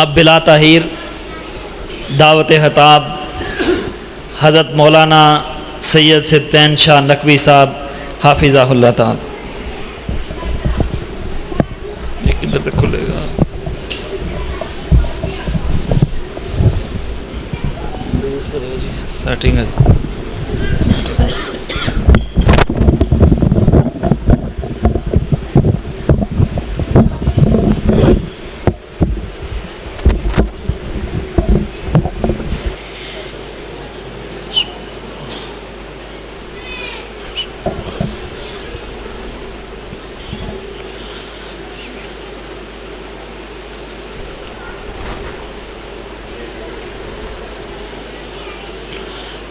اب بلا تاخیر دعوت خطاب حضرت مولانا سید سبطین شاہ نقوی صاحب حافظہ اللہ تعالی۔ یہ کدھر تک کھلے گا؟ سیٹنگ ہے۔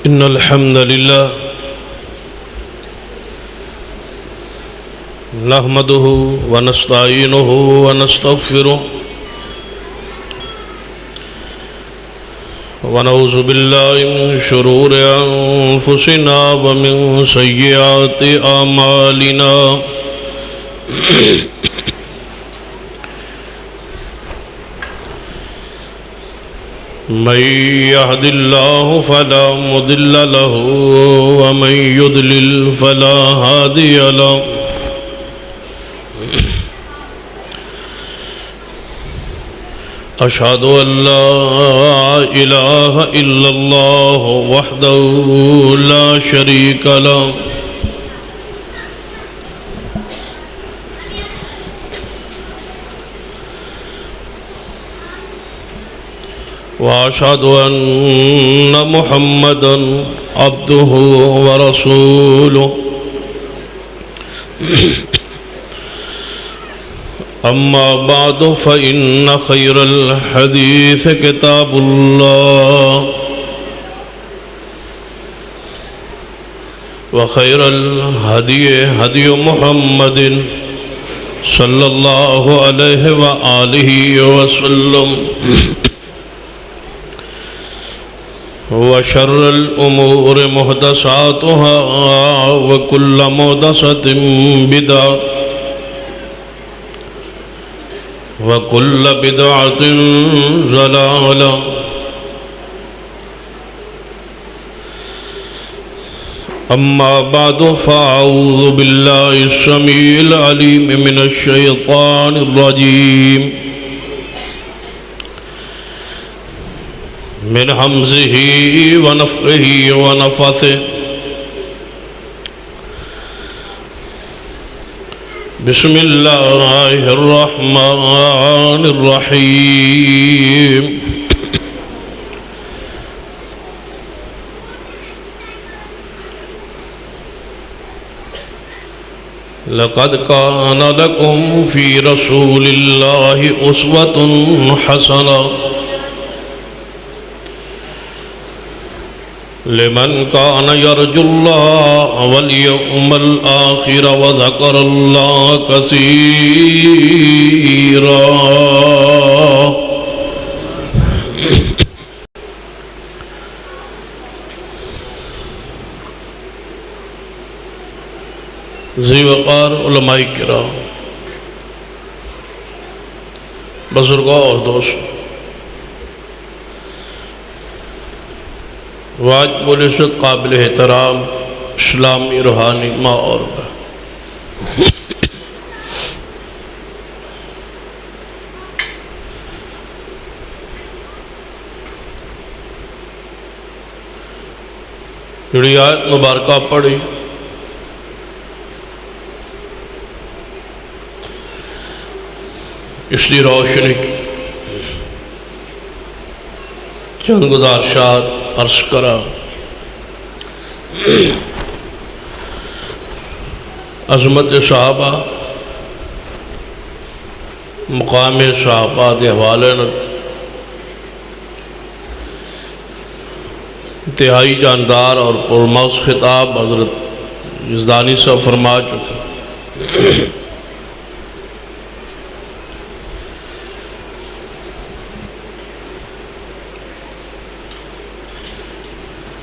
إن الحمد لله نحمده ونستعينه ونستغفره ونعوذ بالله من شرور أنفسنا ومن سيئات أعمالنا من يهد الله فلا مضل له ومن يضلل فلا هادي له أشهد أن لا إله إلا الله وحده لا شريك له وأشهد أن محمدًا عبده ورسوله أما بعد فإن خير الحديث كتاب الله وخير الهدي هدي محمد صلى الله عليه وآله وسلم وشر الأمور محدثاتها وكل محدثة بدعة وكل بدعة ضلالة أما بعد فأعوذ بالله السميع العليم من الشيطان الرجيم من همزه ونفخه ونفثه بسم الله الرحمن الرحيم لقد كان لكم في رسول الله أسوة حسنة لمن كان يرجو الله واليوم الآخر وذكر الله كثيرا ذی وقار علماء کرام، بزرگوں اور دوستوں، واجب العزت قابل احترام اسلامی روحانی ماں اور بہن، جڑی آیت مبارکہ پڑھی اس کی روشنی چند گزارشات عرض کرا۔ عظمت صحابہ، مقام صحابہ کے حوالے انتہائی جاندار اور پرمغز خطاب حضرت یزدانی صاحب فرما چکے۔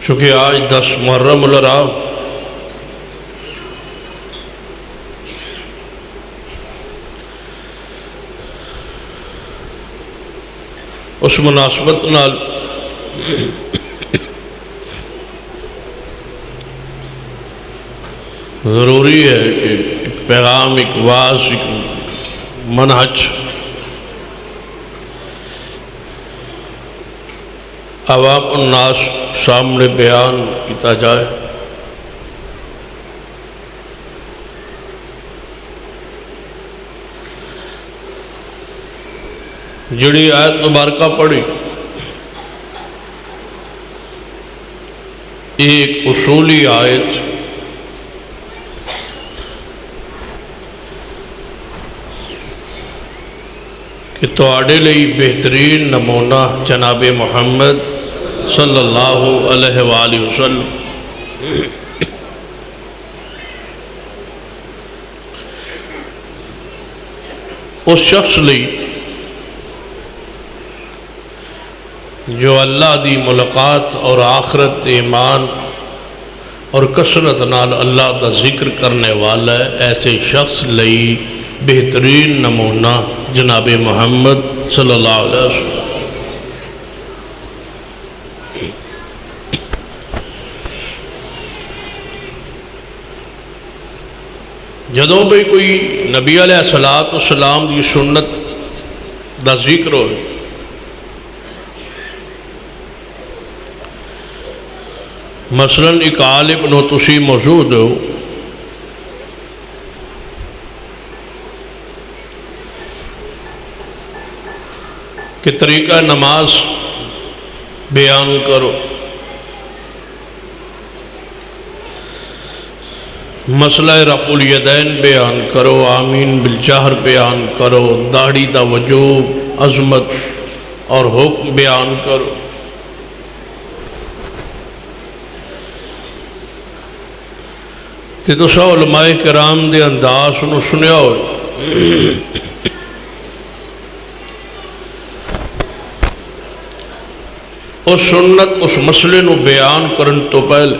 چونکہ آج 10 محرم الراہ اس مناسبت نال ضروری ہے کہ ایک پیغام، ایک واعظ، ایک منہج عوام الناس سامنے بیان کیتا جائے۔ جڑی آیت مبارکہ پڑھی ایک اصولی آیت کہ تواڈے لئی بہترین نمونہ جناب محمد صلی اللہ علیہ وآلہ وسلم، اس شخص لئی جو اللہ دی ملاقات اور آخرت ایمان اور کثرت نال اللہ دا ذکر کرنے والا ہے، ایسے شخص لئی بہترین نمونہ جناب محمد صلی اللہ علیہ وسلم۔ جدوں بھی کوئی نبی علیہ السلام دی سنت دا ذکر ہوئے، مثلا ایک عالم نو تسی موجود ہو کہ طریقہ نماز بیان کرو، مسئلہ رفع الیدین بیان کرو، آمین بالجہر بیان کرو، داڑھی دا وجوب، عظمت اور حکم بیان کرو۔ تو سو علماء کرام دے انداز نو سنیا ہو، اس سنت اس مسئلے نو بیان کرن تو پہلے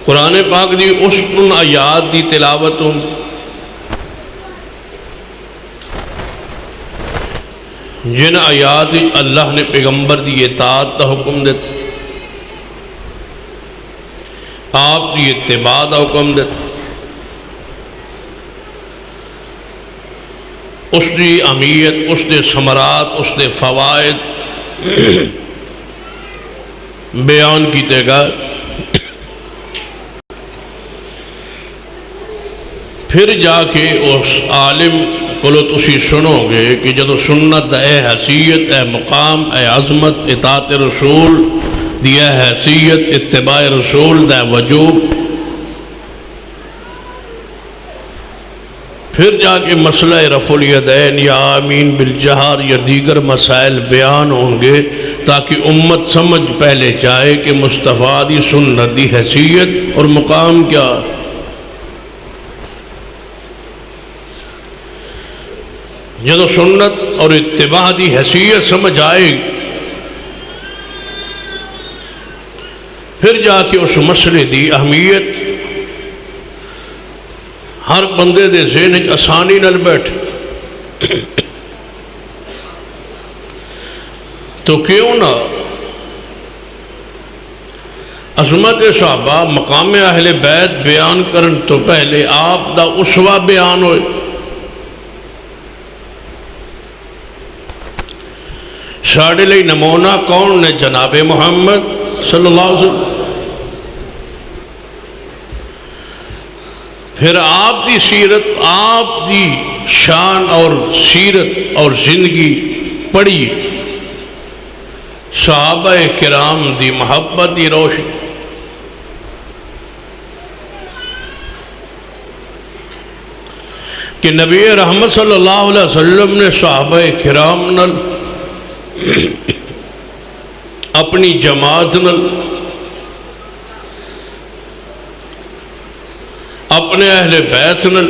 قرآن پاک دی اس ان آیات دی تلاوت ہوں جن آیات اللہ نے پیغمبر دی اطاعت دا حکم دیتا، آپ دی اتباع دا حکم دیتا، اس دی اہمیت، اس دے ثمرات، اس دے فوائد بیان کیتے گا۔ پھر جا کے اس عالم کو تسی سنو گے کہ جدو سنت اے حیثیت، اے مقام، اے عظمت، اطاعت رسول دی اے حیثیت، اتباع رسول دا وجوب، پھر جا کے مسئلہ رفع الیدین یا آمین بالجہر یا دیگر مسائل بیان ہوں گے تاکہ امت سمجھ پہلے جائے کہ مصطفیٰ دی سنت دی حیثیت اور مقام کیا۔ جدو سنت اور اتباع دی حیثیت سمجھ آئے پھر جا کے اس مسئلے دی اہمیت ہر بندے دے ذہن آسانی نال بیٹھ، تو کیوں نہ عظمت صحابہ، مقام اہل بیت بیان کرن تو پہلے آپ دا اسوہ بیان ہوئے۔ ساڑھے لئی نمونہ کون نے؟ جناب محمد صلی اللہ علیہ وسلم۔ پھر آپ دی سیرت، آپ دی شان اور سیرت اور زندگی پڑھی، صحابہ کرام دی محبت دی روشنی، کہ نبی رحمت صلی اللہ علیہ وسلم نے صحابہ کرام نال اپنی جماعت نال، اپنے اہل بیت نال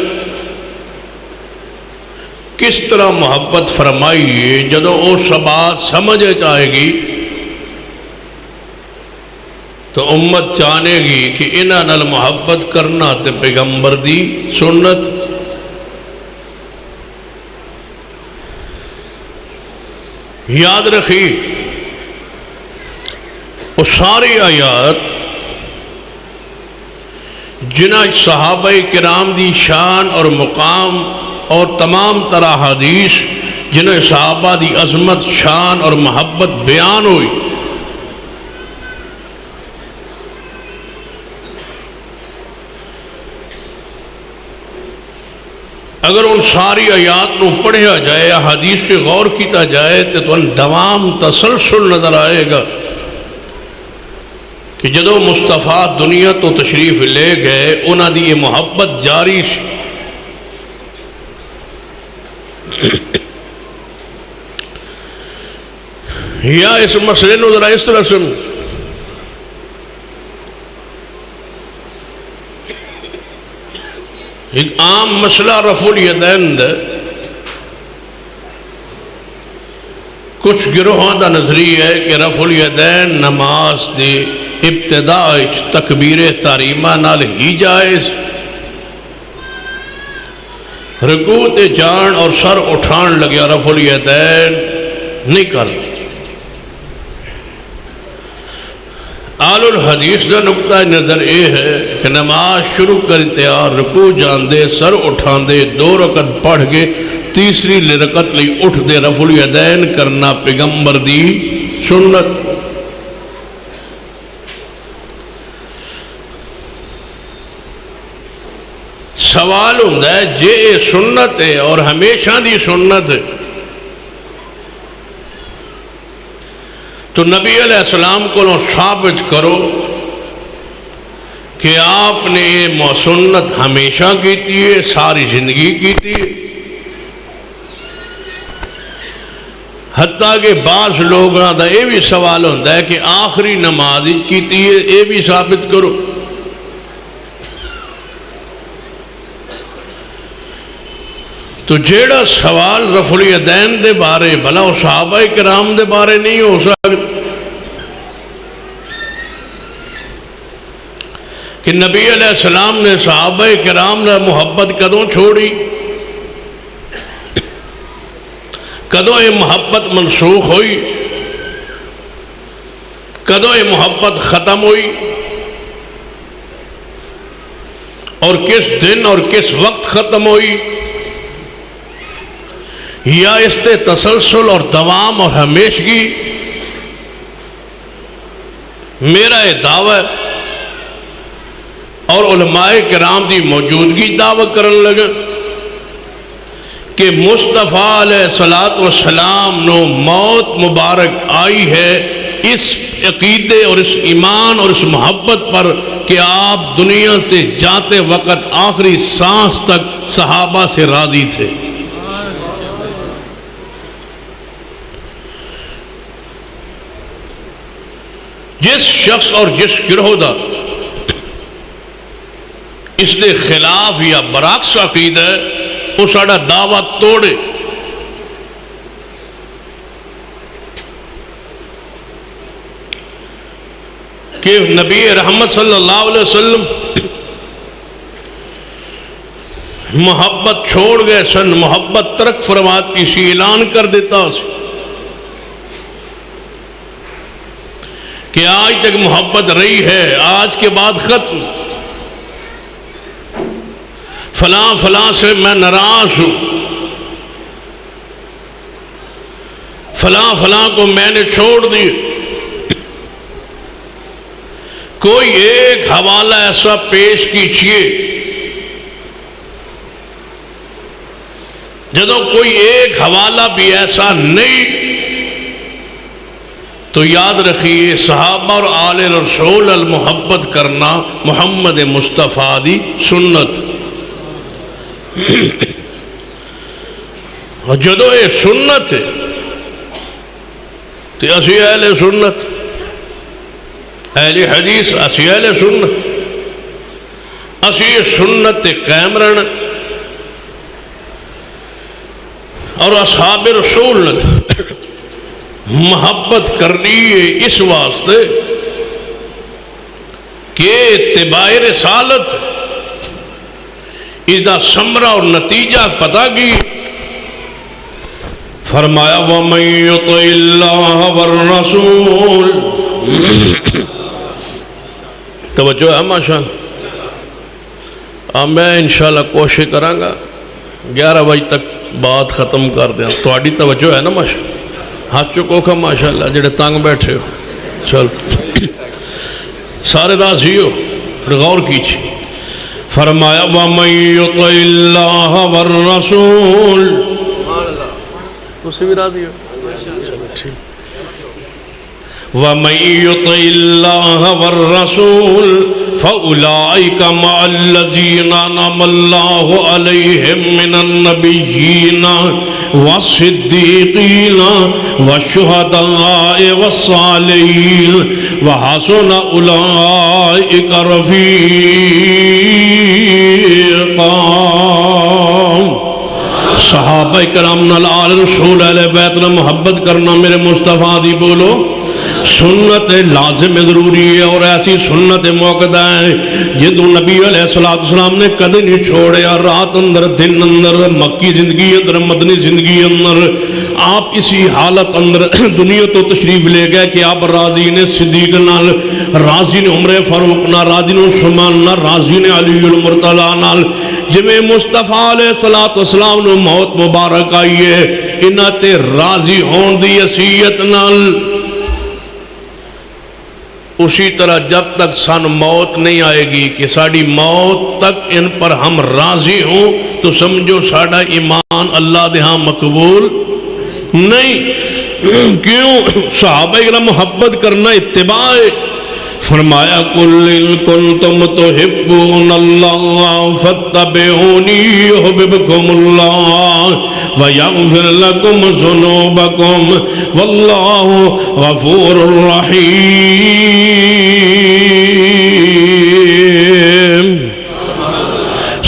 کس طرح محبت فرمائی ہے۔ جدو وہ بات سمجھ آئے گی تو امت جانے گی کہ انہاں نال محبت کرنا تے پیغمبر دی سنت یاد رکھیے وہ ساری آیات جنہ صحابہ کرام دی شان اور مقام اور تمام طرح حدیث جنہیں صحابہ دی عظمت شان اور محبت بیان ہوئی، اگر ان ساری آیات نو پڑھیا جائے یا حدیث سے غور کیتا جائے تو دوام تسلسل نظر آئے گا کہ جدو مصطفیٰ دنیا تو تشریف لے گئے انہاں دی یہ محبت جاری سی۔ یا اس مسئلے نو ذرا اس طرح سن، ایک عام مسئلہ رفع الیدین دا کچھ گروہاں دا نظریہ ہے کہ رفع الیدین نماز دے ابتداء تکبیر تحریمہ نال ہی جائز، رکوع تے جان اور سر اٹھان لگیا رفع الیدین نہیں کر۔ آل الحدیث دا نقطہ نظر یہ ہے کہ نماز شروع کرتے رکوع جان دے سر اٹھان دے 2 رکعت پڑھ کے تیسری رکعت لئی اٹھ دے رفع الیدین کرنا پیغمبر دی سنت۔ سوال ہوتا ہے جے سنت ہے اور ہمیشہ دی سنت ہے تو نبی علیہ السلام کو ثابت کرو کہ آپ نے یہ سنت ہمیشہ کیتی ہے، ساری زندگی کیتی ہے۔ حتیٰ کہ بعض لوگوں کا یہ بھی سوال ہوتا ہے کہ آخری نماز کیتی ہے، یہ بھی ثابت کرو۔ تو جیڑا سوال رفع الیدین دے بارے بھلا وہ صحابہ کرام دے بارے نہیں ہو سکتا کہ نبی علیہ السلام نے صحابہ کرام نے محبت کدوں چھوڑی، کدوں یہ محبت منسوخ ہوئی، کدوں یہ محبت ختم ہوئی، اور کس دن اور کس وقت ختم ہوئی، یا اس تے تسلسل اور دوام اور ہمیشگی۔ میرا یہ دعویٰ اور علماء کرام دی موجودگی دعویٰ کرن لگا کہ مصطفیٰ علیہ السلام نو موت مبارک آئی ہے اس عقیدے اور اس ایمان اور اس محبت پر کہ آپ دنیا سے جاتے وقت آخری سانس تک صحابہ سے راضی تھے۔ جس شخص اور جس گروہ دا اس دے خلاف یا برعکس عقیدہ ہے وہ ساڑا دعویٰ توڑے۔ کہ نبی رحمت صلی اللہ علیہ وسلم محبت چھوڑ گئے سن، محبت ترک فرماتی سی، اعلان کر دیتا سی کہ آج تک محبت رہی ہے، آج کے بعد ختم، فلاں فلاں سے میں ناراض ہوں، فلاں فلاں کو میں نے چھوڑ دی۔ کوئی ایک حوالہ ایسا پیش کیجئے جدوں کوئی ایک حوالہ بھی ایسا نہیں تو یاد رکھیے صحابہ اور آل رسول المحبت کرنا محمد مصطفیٰ دی سنت۔ اور جدو یہ سنت ہے تو اسی اہل سنت، اہل حدیث اسی اہل سنت، اسی سنت قائم رہنا اور اصحاب رسول محبت کرنی ہے اس واسطے کہ اتباع رسالت اس دا ثمرہ اور نتیجہ پتہ کی۔ فرمایا وَمَن يُطِعِ اللَّهَ وَالرَّسُولَ. توجہ ہے ماشاءاللہ. اب میں انشاءاللہ کوشش کروں گا 11 بجے تک بات ختم کر دیا. تھوڑی توجہ ہے نا ماشاءاللہ. ہاتھ چکو کھا ماشاءاللہ جڑے تنگ بیٹھے ہو. چل سارے راضی ہو پھر غور کیجیے. فرمایا وَمَن يُطِعِ اللَّهَ وَالرَّسُولَ. تُسی بھی راضی ہو. وَمَن يُطِعِ اللَّهَ وَالرَّسُولَ فَأُولَئِكَ مَعَ الَّذِينَ أَنْعَمَ اللَّهُ عَلَيْهِمْ مِنَ النَّبِيِّينَ وَالصِّدِّيقِينَ وَالشُّهَدَاءِ وَالصَّالِحِينَ وَحَسُنَ أُولَئِكَ رَفِيقًا. صحابہ کرام نال آل رسول اہل بیت نے محبت کرنا میرے مصطفیٰ دی بولو. سنت لازم ضروری ہے اور ایسی سنت موقع ہے جدو نبی علیہ السلام نے کدے نہیں چھوڑیا. رات اندر دن اندر مکی زندگی اندر مدنی زندگی اندر آپ اسی حالت اندر دنیا تو تشریف لے گئے کہ آپ راضی نے صدیق نال، راضی نے عمر فاروق نال، راضی نے عثمان نال، راضی نے علی المرتضی نال. جویں مصطفیٰ علیہ السلام نے موت مبارک آئی ہے انہاں تے راضی ہون دی وصیت نال. اسی طرح جب تک سن موت نہیں آئے گی کہ ساڑی موت تک ان پر ہم راضی ہوں تو سمجھو ساڑا ایمان اللہ دے ہاں مقبول نہیں. کیوں؟ صحابہ کرام محبت کرنا اتباع ہے. فرمایا قُلْ إِن كُنتُمْ تُحِبُّونَ اللَّهَ فَاتَّبِعُونِي يُحْبِبْكُمُ اللَّهُ وَيَغْفِرْ لَكُمْ ذُنُوبَكُمْ وَاللَّهُ غَفُورٌ رَحِيمٌ.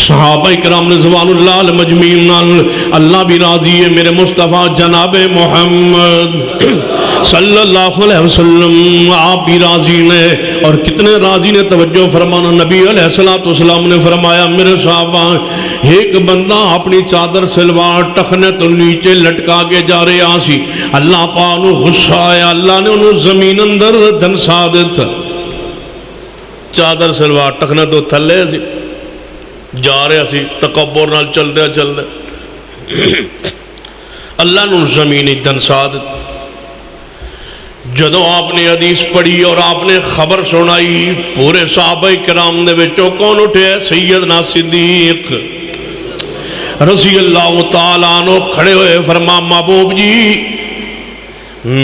صحابہ کرام رضوان اللہ علیہ مجمعین اللہ بھی راضی ہے. میرے مصطفیٰ جناب محمد صلی اللہ علیہ وسلم آپ بھی راضی نے. اور کتنے راضی نے توجہ فرمانا. نبی علیہ السلام نے فرمایا میرے صحابہ ایک بندہ اپنی چادر سلوار ٹخنے تو نیچے لٹکا کے جا رہے آسی. اللہ پاک نو غصہ آیا. اللہ نے انہوں زمین اندر دھنسا دیتا. چادر سلوار ٹخنے تو تھلے سی جا رہے سی تکبر نال چل دے اللہ نے زمین دھنسا دیتا. جدو آپ نے حدیث پڑھی اور آپ نے خبر سنائی پورے صحابہ کرام دے وچوں کون اٹھے؟ سیدنا صدیق رضی اللہ تعالیٰ عنہ کھڑے ہوئے. فرما محبوب جی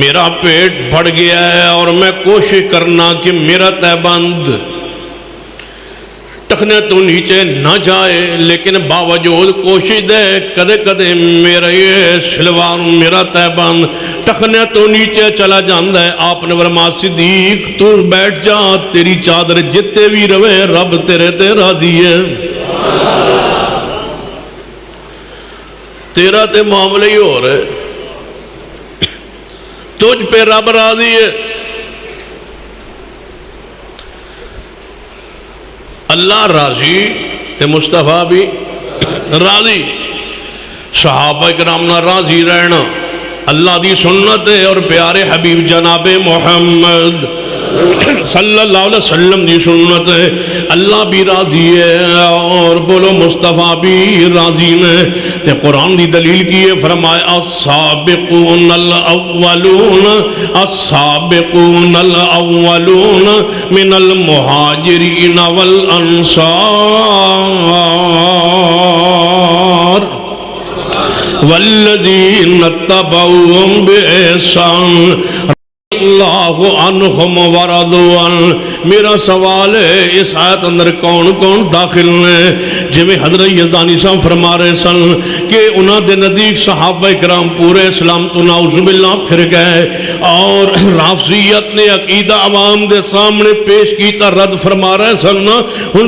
میرا پیٹ بڑھ گیا ہے اور میں کوشش کرنا کہ میرا تہبند ٹخنے تو نیچے نہ جائے لیکن باوجود کوشش دے کدے کدے میرا یہ شلوار میرا تہبند ٹخنے تو نیچے چلا جاندہ ہے. آپ نے فرمایا صدیق تو بیٹھ جا تیری چادر جتے بھی روے رب تیرے تے راضی ہے. تیرا تے معاملہ ہی ہو رہے تجھ پہ رب راضی ہے. اللہ راضی تے مصطفیٰ بھی راضی. صحابہ کرام نہ راضی رہنا اللہ دی سنت ہے اور پیارے حبیب جناب محمد صلی اللہ علیہ وسلم دی سنت ہے. اللہ بھی راضی ہے اور بولو مصطفیٰ بھی راضی نے. تے قرآن دی دلیل کی ہے. فرمایا السابقون الاولون السابقون الاولون من المہاجرین والانصار والذین اتبعوهم بإحسان اللہ عنہم ورضوان. میرا سوال ہے اس آیت اندر کون کون داخل ہیں؟ جویں حضرت یزدانی صاحب فرما رہے سن کہ انہاں دے نزدیک صحابہ کرام پورے اسلام تو نعوذ باللہ پھر گئے اور رافضیت نے عقیدہ عوام دے سامنے پیش کیتا رد فرما رہے سن.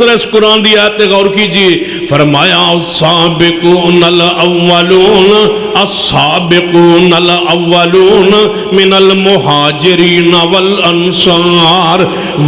ذرا اس قرآن دی آیت غور کیجیے. فرمایا السابقون الاولون السابقون الاولون من المہاجرین والانصار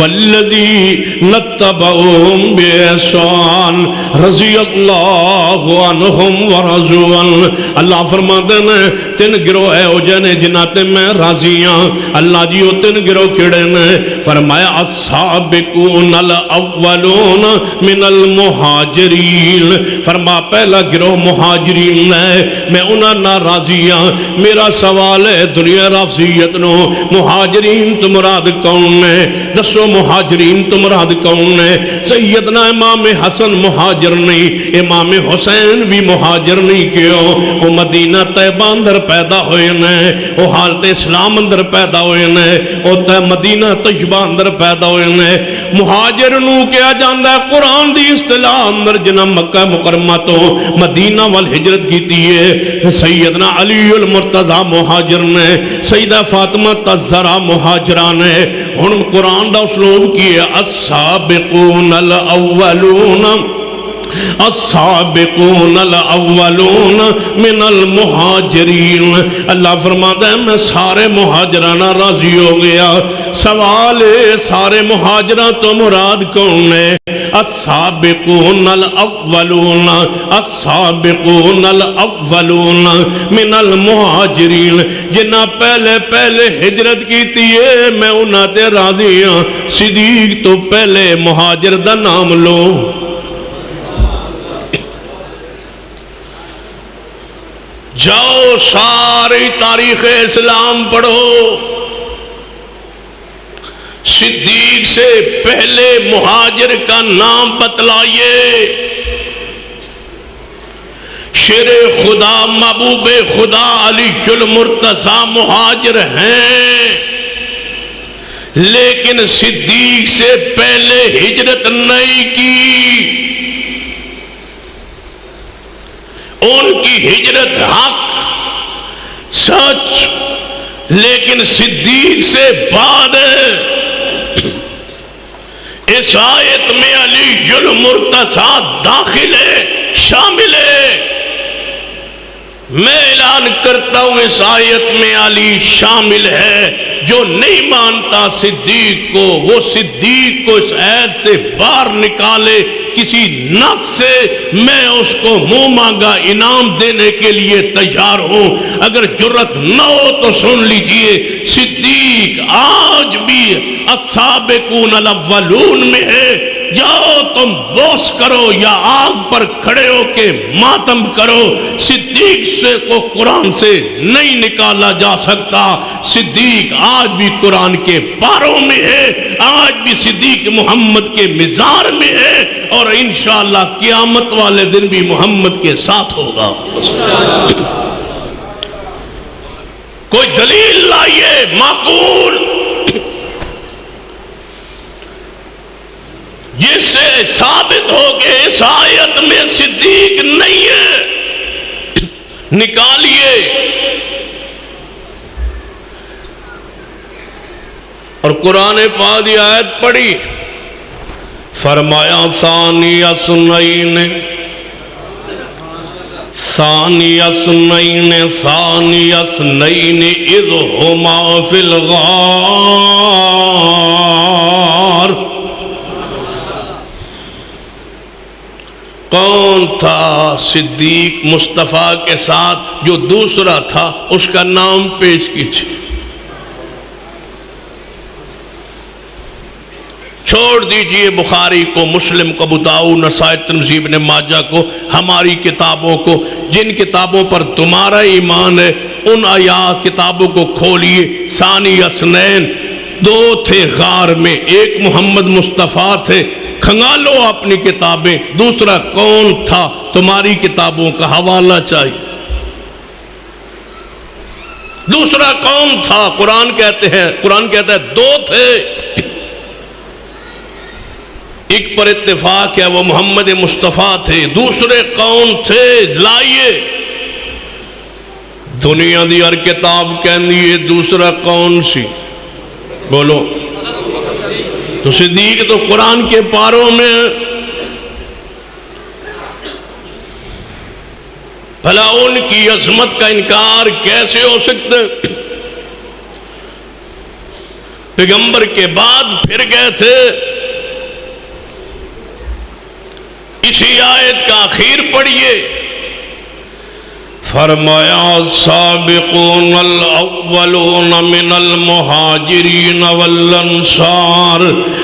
والذی نتبعهم بإحسان رضی اللہ عنہم ورضوا عنہ. اللہ فرماتے ہیں تین گروہ ہے او جنے جناتے میں راضیاں. اللہ جی وہ تین گروہ کڑے نے فرمایا السابقون الاولون من المہاجرین. فرما پہلا گروہ مہاجرین ہے میں انہاں نہ راضیاں. میرا سوال ہے دنیا رافضیت نو مہاجرین تو مراد کون ہے؟ دسو مہاجرین تو مراد کون ہے؟ سیدنا امام حسن مہاجر نہیں، امام حسین بھی مہاجر نہیں. کیوں؟ وہ مدینہ طیبہ اندر پیدا ہوئے نے، وہ حالت اسلام اندر پیدا ہوئے نے، وہ مدینہ طیبہ اندر پیدا ہوئے نے. مہاجر نو کیا جاندہ ہے قرآن دی اصطلاح اندر جنہ مکہ مکرمہ تو مدینہ والہجرت کیتی ہے. سیدنا علی المرتضی مہاجر نے، سیدہ فاطمہ تزہرا مہاجران نے. ہن قرآن دا اسلوب کی ہے السابقون الاولون السابقون الاولون من المہاجرین. اللہ فرماتا ہے میں سارے مہاجرانہ راضی ہو گیا. سوال ہے سارے مہاجران تو مراد کون ہے؟ السابقون الاولون السابقون الاولون من المہاجرین. جنہ پہلے پہلے ہجرت کی تیئے میں انہاں تے راضی ہاں. صدیق تو پہلے مہاجر دا نام لو. جاؤ ساری تاریخ اسلام پڑھو. صدیق سے پہلے مہاجر کا نام بتلائیے. شیر خدا محبوب خدا علی المرتضی مہاجر ہیں، لیکن صدیق سے پہلے ہجرت نہیں کی. ان کی ہجرت حق سچ، لیکن صدیق سے بعد اس آیت میں علی المرتضی داخل ہے، شامل ہے. میں اعلان کرتا ہوں اس آیت میں علی شامل ہے. جو نہیں مانتا صدیق کو، وہ صدیق کو اس آیت سے باہر نکالے کسی نص سے. میں اس کو منہ مانگا انعام دینے کے لیے تیار ہوں. اگر جرت نہ ہو تو سن لیجئے صدیق آج بھی السابقون الاولون میں ہے. جاؤ تم بوس کرو یا آگ پر کھڑے ہو کے ماتم کرو. صدیق سے کو قرآن سے نہیں نکالا جا سکتا. صدیق آج بھی قرآن کے پاروں میں ہے، آج بھی صدیق محمد کے مزار میں ہے، اور انشاءاللہ قیامت والے دن بھی محمد کے ساتھ ہوگا. کوئی دلیل لائیے معقول جس سے ثابت ہو کہ اس آیت میں صدیق نہیں ہے. نکالیے. اور قرآن پاک دی آیت پڑھی، فرمایا ثانی اثنین ثانی اثنین ثانی اثنین اذ ہما فی الغار. کون تھا صدیق مصطفیٰ کے ساتھ جو دوسرا تھا؟ اس کا نام پیش کیجئے. چھوڑ دیجئے بخاری کو، مسلم کو، ابو داؤد، نسائی، ترمذی، ابن ماجہ کو، ہماری کتابوں کو. جن کتابوں پر تمہارا ایمان ہے ان آیات کتابوں کو کھولیے. ثانی اثنین، دو تھے غار میں، ایک محمد مصطفیٰ تھے. کھنگالو اپنی کتابیں. دوسرا کون تھا؟ تمہاری کتابوں کا حوالہ چاہیے. دوسرا کون تھا؟ قرآن کہتا ہے دو تھے. ایک پر اتفاق ہے وہ محمد مصطفیٰ تھے. دوسرے کون تھے؟ لائیے. دنیا دی ہر کتاب کہندی ہے دوسرا کون سی؟ بولو. تو صدیق تو قرآن کے پاروں میں. بھلا ان کی عظمت کا انکار کیسے ہو سکتا ہے؟ پیغمبر کے بعد پھر گئے تھے. اسی آیت کا آخر پڑھیے. فرمایا سابقون الاولون من المہاجرین والانصار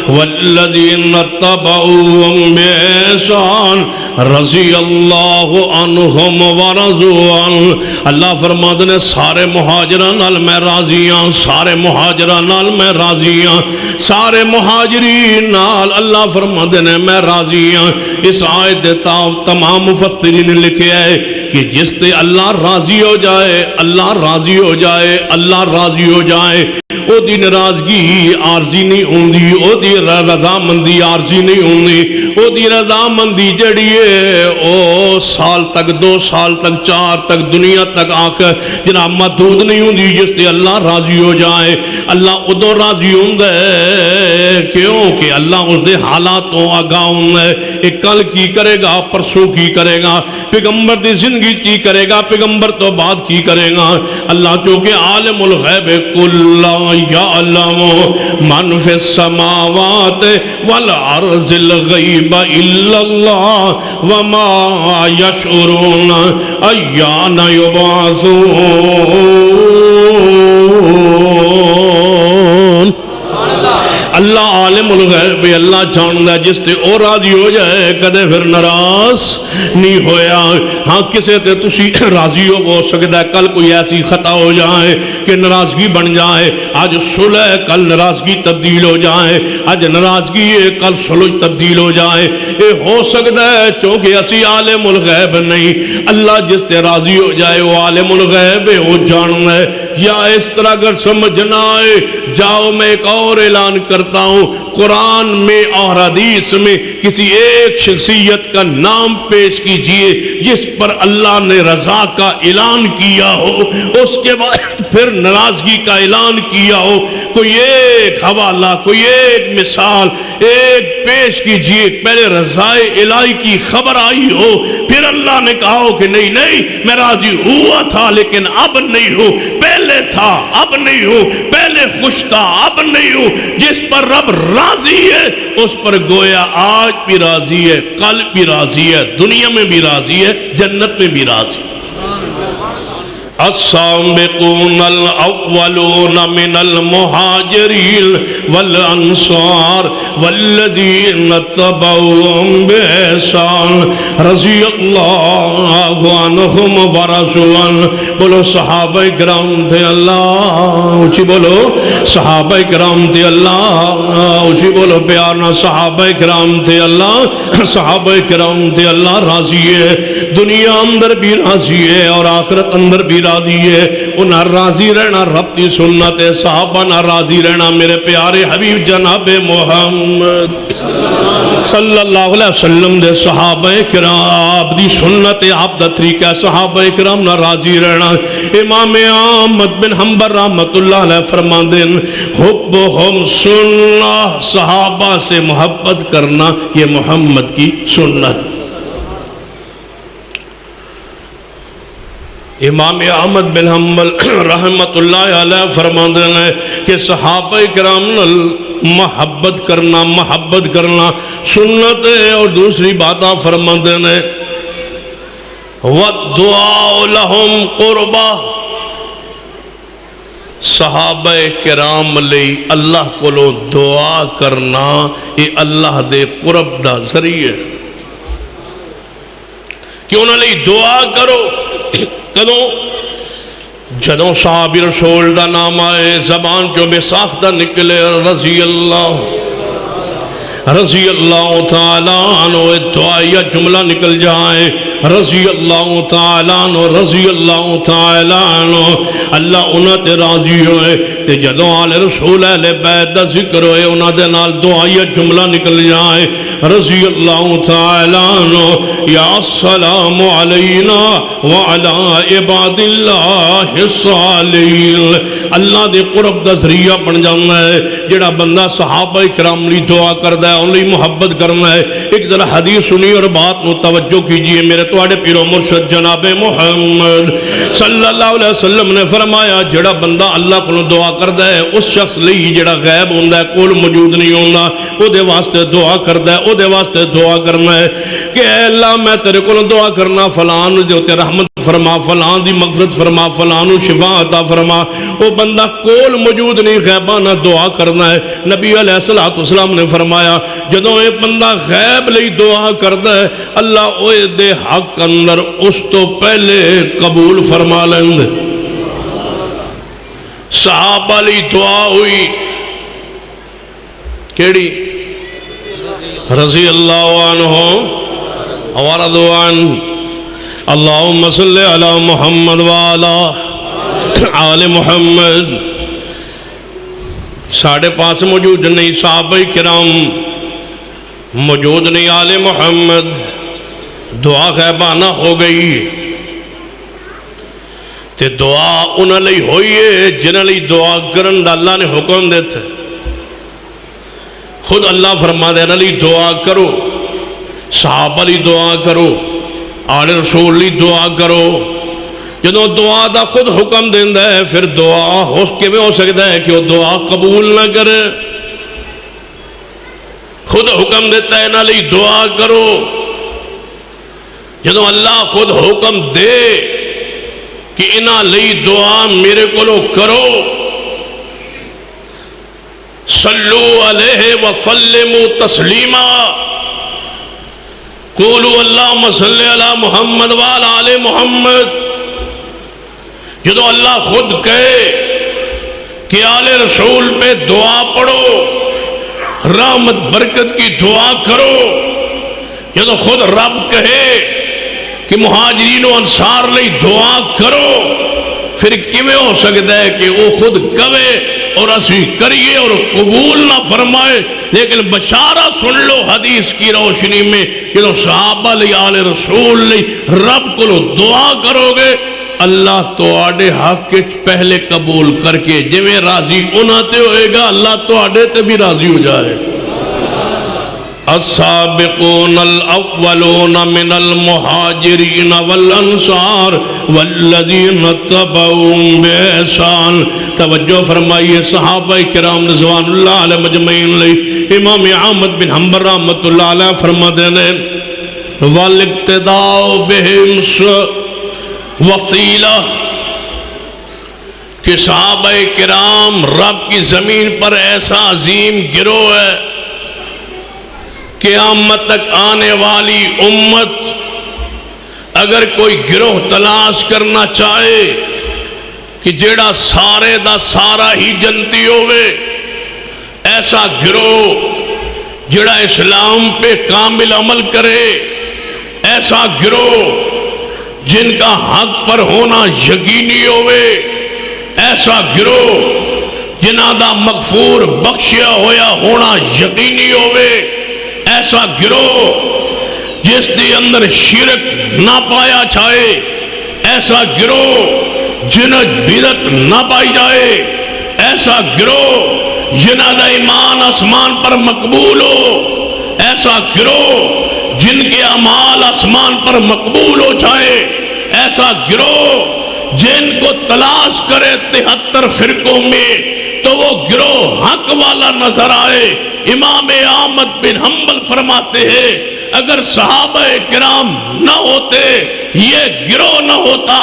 والذین اتبعوهم بإحسان رضی اللہ عنہم ورضوا عنہ. اللہ فرماتے ہیں سارے مہاجران نال میں راضی ہاں، سارے مہاجران نال میں راضی ہاں، سارے مہاجرین نال اللہ فرماتے ہیں میں راضی ہاں. اس آیت تمام مفسرین نے لکھا ہے کہ جس تے اللہ راضی ہو جائے، اللہ راضی ہو جائے، اللہ راضی ہو جائے، او دی ناراضگی عارضی نہیں ہوندی، او دی رضامندی عارضی نہیں ہوندی. او دی رضامندی جڑی ہے او سال تک، 2 سال تک، 4 تک، دنیا تک آکر جناب محدود نہیں ہوندی. جس تے اللہ راضی ہو جائے، اللہ ادو راضی ہوندا ہے کیونکہ اللہ اس دے حالاتوں آگاہ ہوندا ہے. ایک کل کی کرے گا، پرسوں کی کرے گا، پیغمبر دی زندگی کی کرے گا، پیغمبر تو بعد کی کرے گا. اللہ چونکہ عالم الغیب کل لا یعلم من فی السماوات والارض الغیب الا اللہ وما یشعرون ایان یبعثون. اللہ عالم الغیب، اللہ جاندا جس تے او راضی ہو جائے کدے پھر ناراض نہیں ہویا. ہاں کسے تے تسی راضی ہو سکتا ہے کل کوئی ایسی خطا ہو جائے کہ ناراضگی بن جائے. آج صلح کل ناراضگی تبدیل ہو جائے، آج ناراضگی ہے کل صلح تبدیل ہو جائے. یہ ہو سکتا ہے چونکہ اسی عالم الغیب نہیں. اللہ جس تے راضی ہو جائے وہ عالم الغیب ہے، وہ جاننا ہے. یا اس طرح اگر سمجھنا ہے جاؤ میں ایک اور اعلان کرتا ہوں. قرآن میں اور حدیث میں کسی ایک شخصیت کا نام پیش کیجئے جس پر اللہ نے رضا کا اعلان کیا ہو، اس کے بعد پھر ناراضگی کا اعلان کیا ہو. کوئی ایک حوالہ، کوئی ایک مثال ایک پیش کیجئے. پہلے رضا الہی کی خبر آئی ہو، پھر اللہ نے کہا ہو کہ نہیں نہیں میں راضی ہوا تھا لیکن اب نہیں ہوں، پہلے تھا اب نہیں ہوں، پہلے خوش تھا اب نہیں ہوں. جس پر رب راضی ہے اس پر گویا آج بھی راضی ہے، کل بھی راضی ہے، دنیا میں بھی راضی ہے، جنت میں بھی راضی ہے. السابقون الاولون من المہاجرین والانصار والذین اتبعوهم بإحسان رضی اللہ عنہم ورضوا عنہ. بولو صحابہ کرام تھے اللہ اونچی بولو، صحابہ کرام تھے اللہ اونچی بولو پیارنا، صحابہ کرام تھے اللہ، صحابہ کرام تھے اللہ راضی ہے. دنیا اندر بھی راضی ہے اور آخرت اندر بھی راضی ہے. انہاں راضی رہنا رب کی سنت ہے، صحابہ نہ راضی رہنا میرے پیارے حبیب جناب محمد صلی اللہ علیہ وسلم دے صحابہ کرام آپ دی سنت آپ دا طریقہ صحابہ کرام نہ راضی رہنا. امام احمد بن حنبل رحمت اللہ علیہ فرماندے حبہم سنہ، صحابہ سے محبت کرنا یہ محمد کی سنت. امام احمد بن حنبل رحمت اللہ علیہ فرماندے ہیں کہ صحابہ کرام نال محبت کرنا سنت ہے. اور دوسری بات آپ فرماندے ہیں وَالدُّعَاءُ لَهُمْ قُرْبَةٌ، صحابہ کرام لئی اللہ کو دعا کرنا یہ اللہ دے قرب دا ذریعہ کہ انہوں نے دعا کرو. کدوں جدوں صحابی رسول دا نام آئے زبان جو بے ساختہ نکلے رضی اللہ تعالیٰ عنہ دعائیہ جملہ نکل جائے رضی اللہ تعالیٰ عنہ رضی اللہ تعالیٰ عنہ. اللہ انہاں تے راضی ہوئے تے جدوں آل رسول اہل بیت دا ذکر ہوئے انہاں دے نال دعائیہ جملہ نکل جائے رضی اللہ تعالیٰ عنہ یا السلام علینا وعلا عباد اللہ الصالحین اللہ دے قرب دا ذریعہ بن جانا ہے جڑا بندہ صحابہ کرام لی دعا کردہ ہے ان لی محبت کرنا ہے ایک ذرا حدیث سنی اور بات نو توجہ کیجئے میرے توڑے پیرو مرشد جناب محمد صلی اللہ علیہ وسلم نے فرمایا جڑا بندہ اللہ کو دعا کردہ ہے اس شخص لئی جڑا غیب ہوندہ ہے کول موجود نہیں ہوندہ او دے واسطے دعا کردہ ہے او دے واسطے دعا کرنا ہے کہ اے اللہ میں تیرے کو دعا کرنا فلان جو تے رحمت فرما فلان دی مغفرت فرما فلانو شفا عطا فرما او بندہ کول موجود نہیں غیبانہ دعا کرنا ہے نبی علیہ السلام نے فرمایا جدوں اے بندہ غیب لئی دعا کردا ہے اللہ اوے دے حق اندر اس تو پہلے قبول فرما لیندے صحابہ لی دعا ہوئی کیڑی رضی اللہ عنہ وردوان اللہم صلی علی محمد وعلا آل محمد ساڑھے پاس موجود نہیں صحابہ کرام موجود نہیں آل محمد دعا غیبانہ ہو گئی تے دعا انہاں لئی ہوئی ہے جنہاں لئی دعا کرن دا اللہ نے حکم دیتے خود اللہ فرما دے انہاں لئی دعا کرو صحابہ لئی دعا کرو آل رسول لی دعا کرو جنہوں دعا دا خود حکم دیندہ ہے پھر دعا ہو سکتا ہے کہ وہ دعا قبول نہ کرے خود حکم دیتا ہے نہ لی دعا کرو جنہوں اللہ خود حکم دے کہ انہاں لی دعا میرے کو کرو صلو علیہ وسلموا تسلیما قولوا اللہم صلی علی محمد وعلی آل محمد جدو اللہ خود کہے کہ آل رسول پہ دعا پڑھو رحمت برکت کی دعا کرو جدو خود رب کہے کہ مہاجرین و انصار لئی دعا کرو پھر کیویں ہو سکتا ہے کہ وہ خود کہے اور اسی کریے اور قبول نہ فرمائے لیکن بشارہ سن لو حدیث کی روشنی میں جدو صحابہ لئی آل رسول لئی رب کو دعا کرو گے اللہ تو آڑے حق کے پہلے قبول کر کے جویں راضی انہاں تے ہوئے گا اللہ تو آڑے تے بھی راضی ہو جائے السابقون الاولون من المہاجرین والانصار والذین اتبعون بإحسان توجہ فرمائیے صحابہ کرام رضوان اللہ علیہ مجمعین لئی امام احمد بن حنبل رحمت اللہ علیہ فرما دینے والاقتداء بہم وسیلہ کہ صحابہ کرام رب کی زمین پر ایسا عظیم گروہ ہے قیامت تک آنے والی امت اگر کوئی گروہ تلاش کرنا چاہے کہ جیڑا سارے دا سارا ہی جنتی ہوئے ایسا گروہ جیڑا اسلام پہ کامل عمل کرے ایسا گروہ جن کا حق پر ہونا یقینی ہوئے ایسا گروہ جنہاں دا مغفور بخشیا ہویا ہونا یقینی ہوئے ایسا گروہ جس دی اندر شرک نہ پایا جائے ایسا گروہ جنہ بدعت نہ پائی جائے ایسا گروہ جنہ دا ایمان آسمان پر مقبول ہو ایسا گروہ جن کے اعمال آسمان پر مقبول ہو جائے ایسا گروہ جن کو تلاش کرے 73 فرقوں میں تو وہ گروہ حق والا نظر آئے امام احمد بن حنبل فرماتے ہیں اگر صحابہ کرام نہ ہوتے یہ گروہ نہ ہوتا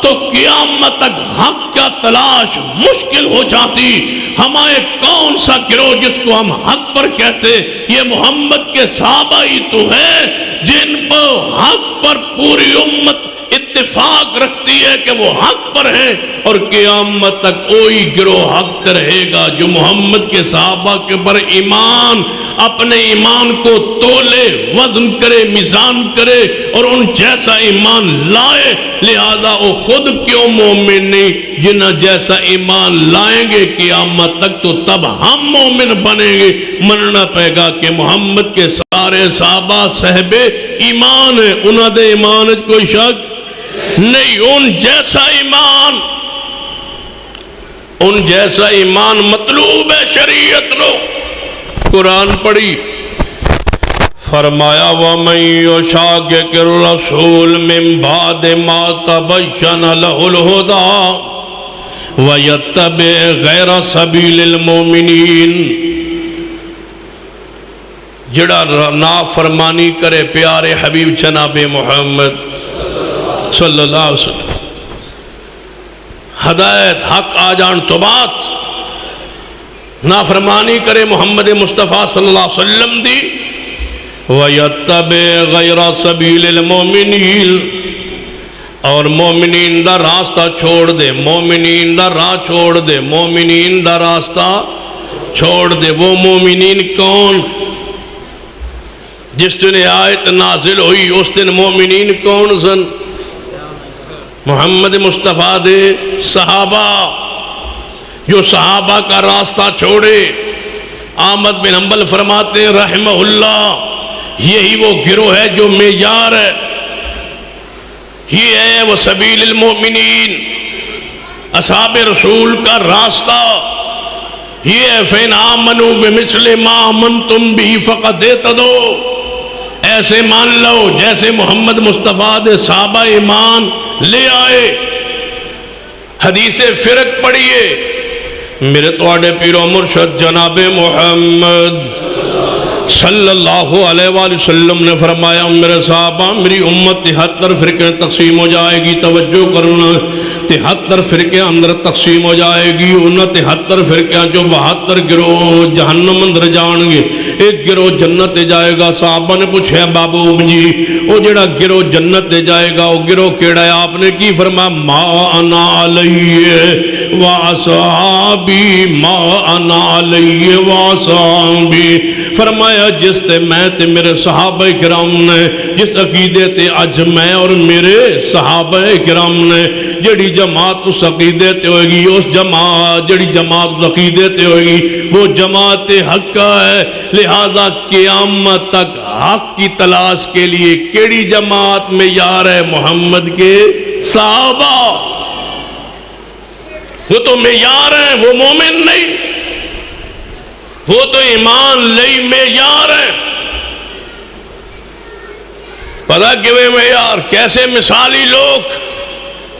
تو قیامت تک حق کا تلاش مشکل ہو جاتی ہمارے کون سا گروہ جس کو ہم حق پر کہتے یہ محمد کے صحابہ ہی تو ہے جن پر حق پر پوری امت اتفاق رکھتی ہے کہ وہ حق پر ہیں، اور قیامت تک کوئی گروہ حق رہے گا جو محمد کے صحابہ کے پر ایمان، اپنے ایمان کو تولے، وزن کرے، میزان کرے اور ان جیسا ایمان لائے۔ لہذا وہ خود کیوں مومن نہیں، جنہ جیسا ایمان لائیں گے قیامت تک تو تب ہم مومن بنیں گے۔ مننا پائے گا کہ محمد کے سارے صحابہ صحب ایمان ہیں، انہوں دے ایمان کوئی شک نہیں۔ ان جیسا ایمان مطلوب ہے شریعت لو۔ قرآن پڑھی، فرمایا وَمَن يُشَاقِقِ الرَّسُولَ مِن بَعْدِ مَا تَبَيَّنَ لَهُ الْهُدَىٰ وَيَتَّبِعْ غَيْرَ سَبِيلِ الْمُؤْمِنِينَ، جڑا نافرمانی کرے پیارے حبیب جناب محمد صلی اللہ علیہ وسلم، ہدایت حق آ جان تو بات، نافرمانی کرے محمد مصطفیٰ صلی اللہ علیہ وسلم دی، وَيَتَّبِعْ غَيْرَ سَبِيلِ الْمُؤْمِنِينَ، اور مومنین دا راستہ چھوڑ دے، مومنین دا راہ چھوڑ دے، مومنین دا راستہ چھوڑ دے۔ وہ مومنین کون؟ جس دن آیت نازل ہوئی اس دن مومنین کون سن؟ محمد مصطفیٰ دے صحابہ، جو صحابہ کا راستہ چھوڑے۔ احمد بن حنبل فرماتے ہیں رحمہ اللہ، یہی وہ گروہ ہے جو معیار ہے، یہ ہے وہ سبیل المؤمنین، اصحاب رسول کا راستہ، یہ ہے فَإِنْ آمَنُوا بِمِثْلِ مَا آمَنْتُمْ بِهِ فَقَدْ اهْتَدَوْا، ایسے مان لو جیسے محمد مصطفیٰ دے صحابہ ایمان لے آئے۔ حدیث فرق پڑھیے، میرے توڑے پیر و مرشد جناب محمد صلی اللہ علیہ وآلہ وسلم نے فرمایا میرے صحابہ، میری امت 73 فرقے تقسیم ہو جائے گی، توجہ کرنا، 73 فرقے اندر تقسیم ہو جائے گی، ان 73 فرقے جو 72 گروہ جہنم اندر جان گے، ایک گروہ جنت جائے گا۔ صحابہ نے پوچھے بابو جی وہ جڑا گروہ جنت جائے گا وہ گروہ کیڑا ہے؟ آپ نے کی فرمایا ما انا علیہ واصحابی، ما انا علیہ واصحابی، فرمایا جس تے میں تے میرے صحابہ کرام نے، جس عقیدے تے اج میں اور میرے صحابہ کرام نے، جڑی جماعت اس عقیدے تے ہوئے گی، اس جماعت جڑی جماعت اس عقیدے تے ہوئے گی وہ جماعت حق ہے۔ لہذا قیامت تک حق کی تلاش کے لیے کیڑی جماعت میں یار ہے؟ محمد کے صحابہ، وہ تو معیار ہیں، وہ مومن نہیں، وہ تو ایمان لئی معیار ہے۔ پتہ کہ معیار کیسے؟ مثالی لوگ،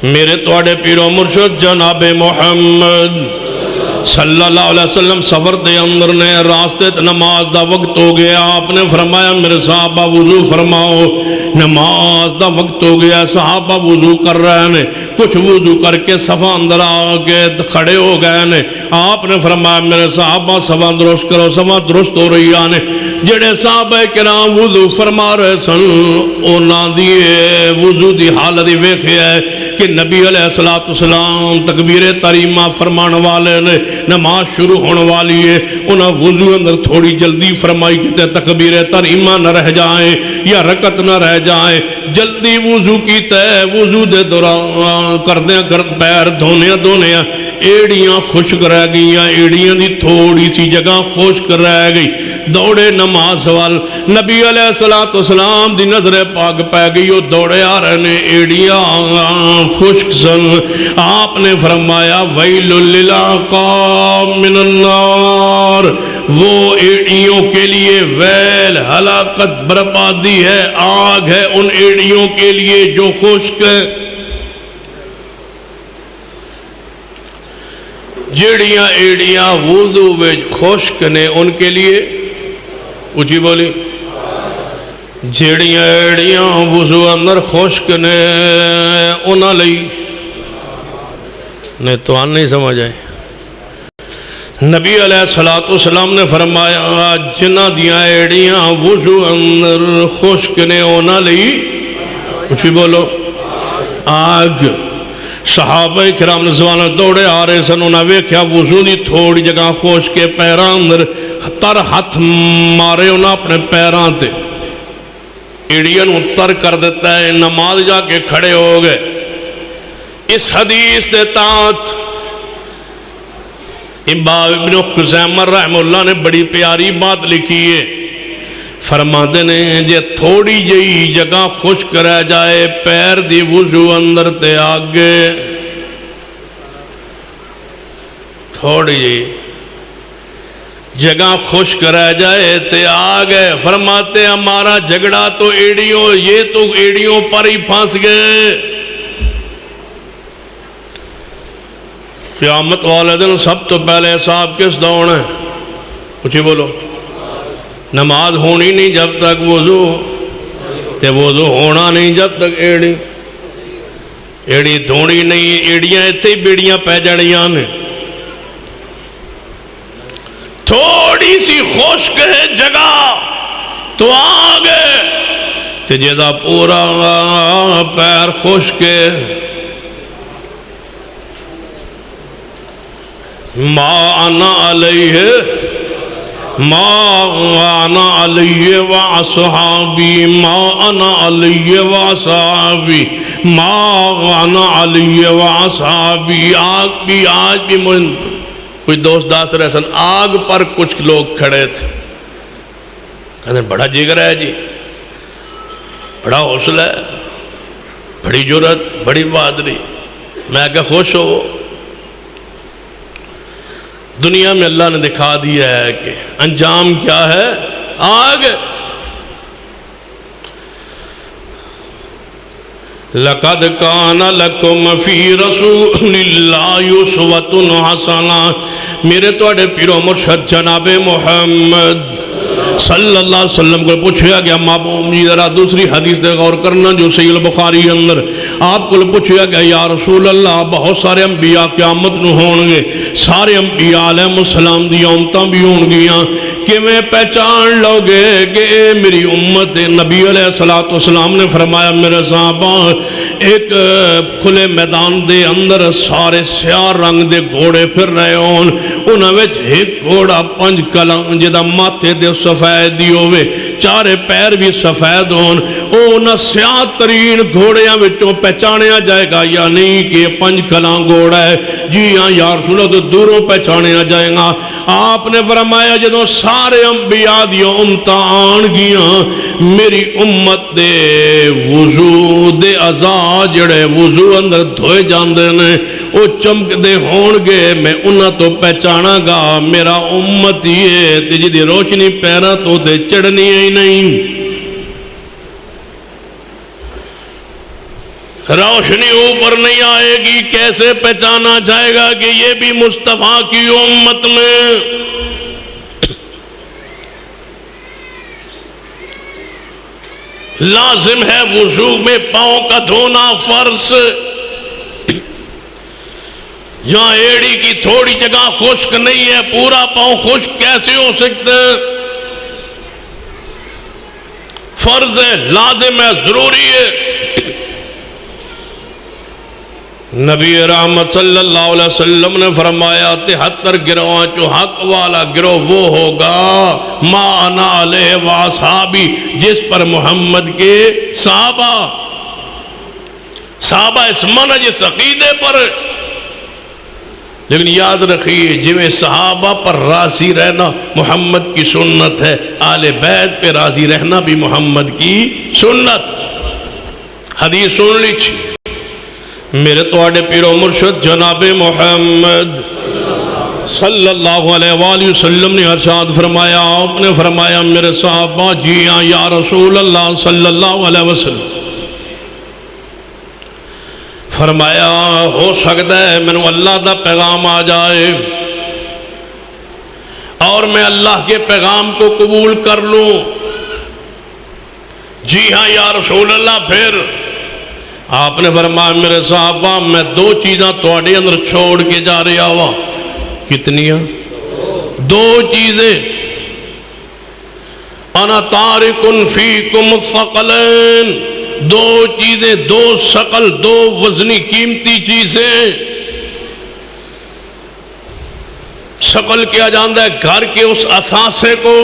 میرے توڑے پیر و مرشد جناب محمد صلی اللہ علیہ وسلم سفر دے اندر نے، راستے نماز دا وقت ہو گیا، آپ نے فرمایا میرے صحابہ وضو فرماؤ، نماز دا وقت ہو گیا، صحابہ وضو کر رہے ہیں، کچھ وضو کر کے صفحہ اندر آگے کھڑے ہو گئے ہیں۔ آپ نے فرمایا میرے صحابہ صفحہ درست کرو، صفحہ درست ہو رہی آنے۔ جڑے صحابہ کرام وضو فرما رہے سن، اونا دیئے وضو دی حالت ویکھے ہے کہ نبی علیہ السلام تکبیر تحریمہ فرمان والے نے، نماز شروع ہونے والی ہے، انہاں وضو اندر تھوڑی جلدی فرمائی کہ تکبیر تحریمہ نہ رہ جائیں یا رکعت نہ رہ جائیں، جلدی وضو کیتا ہے۔ وضو دے دوران کردیاں پیر دھونے ایڑیاں خشک رہ گئیاں، ایڑیاں دی تھوڑی سی جگہ خشک رہ گئی، دوڑے نماز وال، نبی علیہ السلام دی نظر پاک پہ گئی، وہ دوڑے آ رہے نے، ایڑیاں خشک سن۔ آپ نے فرمایا ویل للعقاب من النار، وہ ایڑیوں کے لیے ویل، ہلاکت، بربادی ہے، آگ ہے ان ایڑیوں کے لیے جو خشک ہے۔ جڑیاں ایڑیاں وضو وچ خشک نے ان کے لیے، اچھی بولی، جڑیاں ایڑیاں وضو اندر خشک نے انہاں لئی نہیں تو آن نہیں سمجھ آئے۔ نبی علیہ السلام نے فرمایا جنہ دیاں ایڑیاں وضو اندر خشک نے انہاں لئی، اچھی بولو، آگ صحابہ کرام نزوانا دوڑے آ رہے سن انہاں ویکھیا وضو دی تھوڑی جگہ خوش کے پیراں اندر تر ہاتھ مارے انہاں اپنے پیراں تے ایڑیاں نوں تر کر دیتا ہے نماز جا کے کھڑے ہو گئے اس حدیث دے تحت امام ابن خزیمہ رحمہ اللہ نے بڑی پیاری بات لکھی ہے فرماتے نے جے تھوڑی جئی جگہ خشک رہ جائے پیر دی وضو اندر تے آگے تھوڑی جئی جگہ خشک رہ جائے تے آگے فرماتے ہمارا جھگڑا تو ایڑیوں یہ تو ایڑیوں پر ہی پھنس گئے قیامت والے دن سب تو پہلے حساب کس دوڑ ہے کچھ ہی بولو نماز ہونی نہیں جب تک وضو تے وضو ہونا نہیں جب تک ایڑی دھونی نہیں ایڑیاں اتنے ہی بیڑیاں پہ جڑیاں نے تھوڑی سی خشک ہے جگہ تو آگے تے جیدہ پورا پیر خشک ہے ما انا علیہ ما انا علیہ واصحابی ما انا علیہ واصحابی ما انا علیہ واصحابی آج بھی کوئی دوست داس رہے سن آگ پر کچھ لوگ کھڑے تھے کہتے ہیں بڑا جگر ہے جی بڑا حوصلہ ہے بڑی جرات بڑی بہادری میں کہ خوش ہو دنیا میں اللہ نے دکھا دیا ہے کہ انجام کیا ہے آگ لَقَدْ كَانَ لَكُمْ فِي رَسُولِ اللَّهِ أُسْوَةٌ حَسَنَةٌ میرے توڑے پیرو مرشد جناب محمد صلی اللہ علیہ وسلم کو پوچھیا گیا محبوب جی ذرا دوسری حدیث دے غور کرنا جو صحیح البخاری اندر آپ کو پوچھیا گیا یا رسول اللہ بہت سارے انبیاء قیامت نو ہونگے سارے انبیاء علیہ السلام دی امتاں بھی ہونگیاں کہ میں پہچان لو گے کہ اے میری امت نبی علیہ السلام نے فرمایا میرے صحابہ ایک کھلے میدان دے اندر سارے سیاہ رنگ دے گھوڑے پھر رہے ہون انہاں وچ ایک گھوڑا 5 کلام جدا ماتھے دے سفید دی ہوئے چارے پیر بھی سفید ہون او نہ سیاہ ترین گھوڑیاں وچوں پہچانیا جائے گا یا نہیں کہ 5 کلام گھوڑا ہے جی ہاں یا رسول اللہ تو دوروں پہچانیا جائے گا آپ نے فرمایا جدوں سارے انبیاء دی امتاں آن گیاں میری امت دے وضو دے اعضاء جڑے وضو اندر دھوئے جاندے نے او چمک دے ہون گے میں انہاں تو پہچانا گا میرا امت یہ تجھے دی روشنی پیرا تو دے چڑھنی ہی نہیں روشنی اوپر نہیں آئے گی کیسے پہچانا جائے گا کہ یہ بھی مصطفیٰ کی امت میں لازم ہے وضو میں پاؤں کا دھونا فرض یہاں ایڑی کی تھوڑی جگہ خشک نہیں ہے پورا پاؤں خشک کیسے ہو سکتا ہے فرض ہے لازم ہے ضروری ہے نبی رحمت صلی اللہ علیہ وسلم نے فرمایا 73 گروہاں جو حق والا گروہ وہ ہوگا ما انا علیہ واصحابی جس پر محمد کے صحابہ اس منہج اس عقیدے پر لیکن یاد رکھیے جویں صحابہ پر راضی رہنا محمد کی سنت ہے آل بیت پہ راضی رہنا بھی محمد کی سنت حدیث سن لیجیے میرے توڑے پیرو مرشد جناب محمد صلی اللہ علیہ وآلہ وسلم نے ارشاد فرمایا آپ نے فرمایا میرے صحابہ جی ہاں یا رسول اللہ صلی اللہ علیہ وسلم فرمایا ہو سکتا ہے میں نے اللہ دا پیغام آ جائے اور میں اللہ کے پیغام کو قبول کر لوں جی ہاں یا رسول اللہ پھر آپ نے فرمایا میرے صحابہ میں 2 چیزاں تواڈے اندر چھوڑ کے جا رہا ہوا کتنیاں 2 چیزیں انا تارکن فیکم الثقلین دو چیزیں، دو ثقل، دو وزنی قیمتی چیزیں۔ ثقل کیا جاندا ہے؟ گھر کے اس اثاثے کو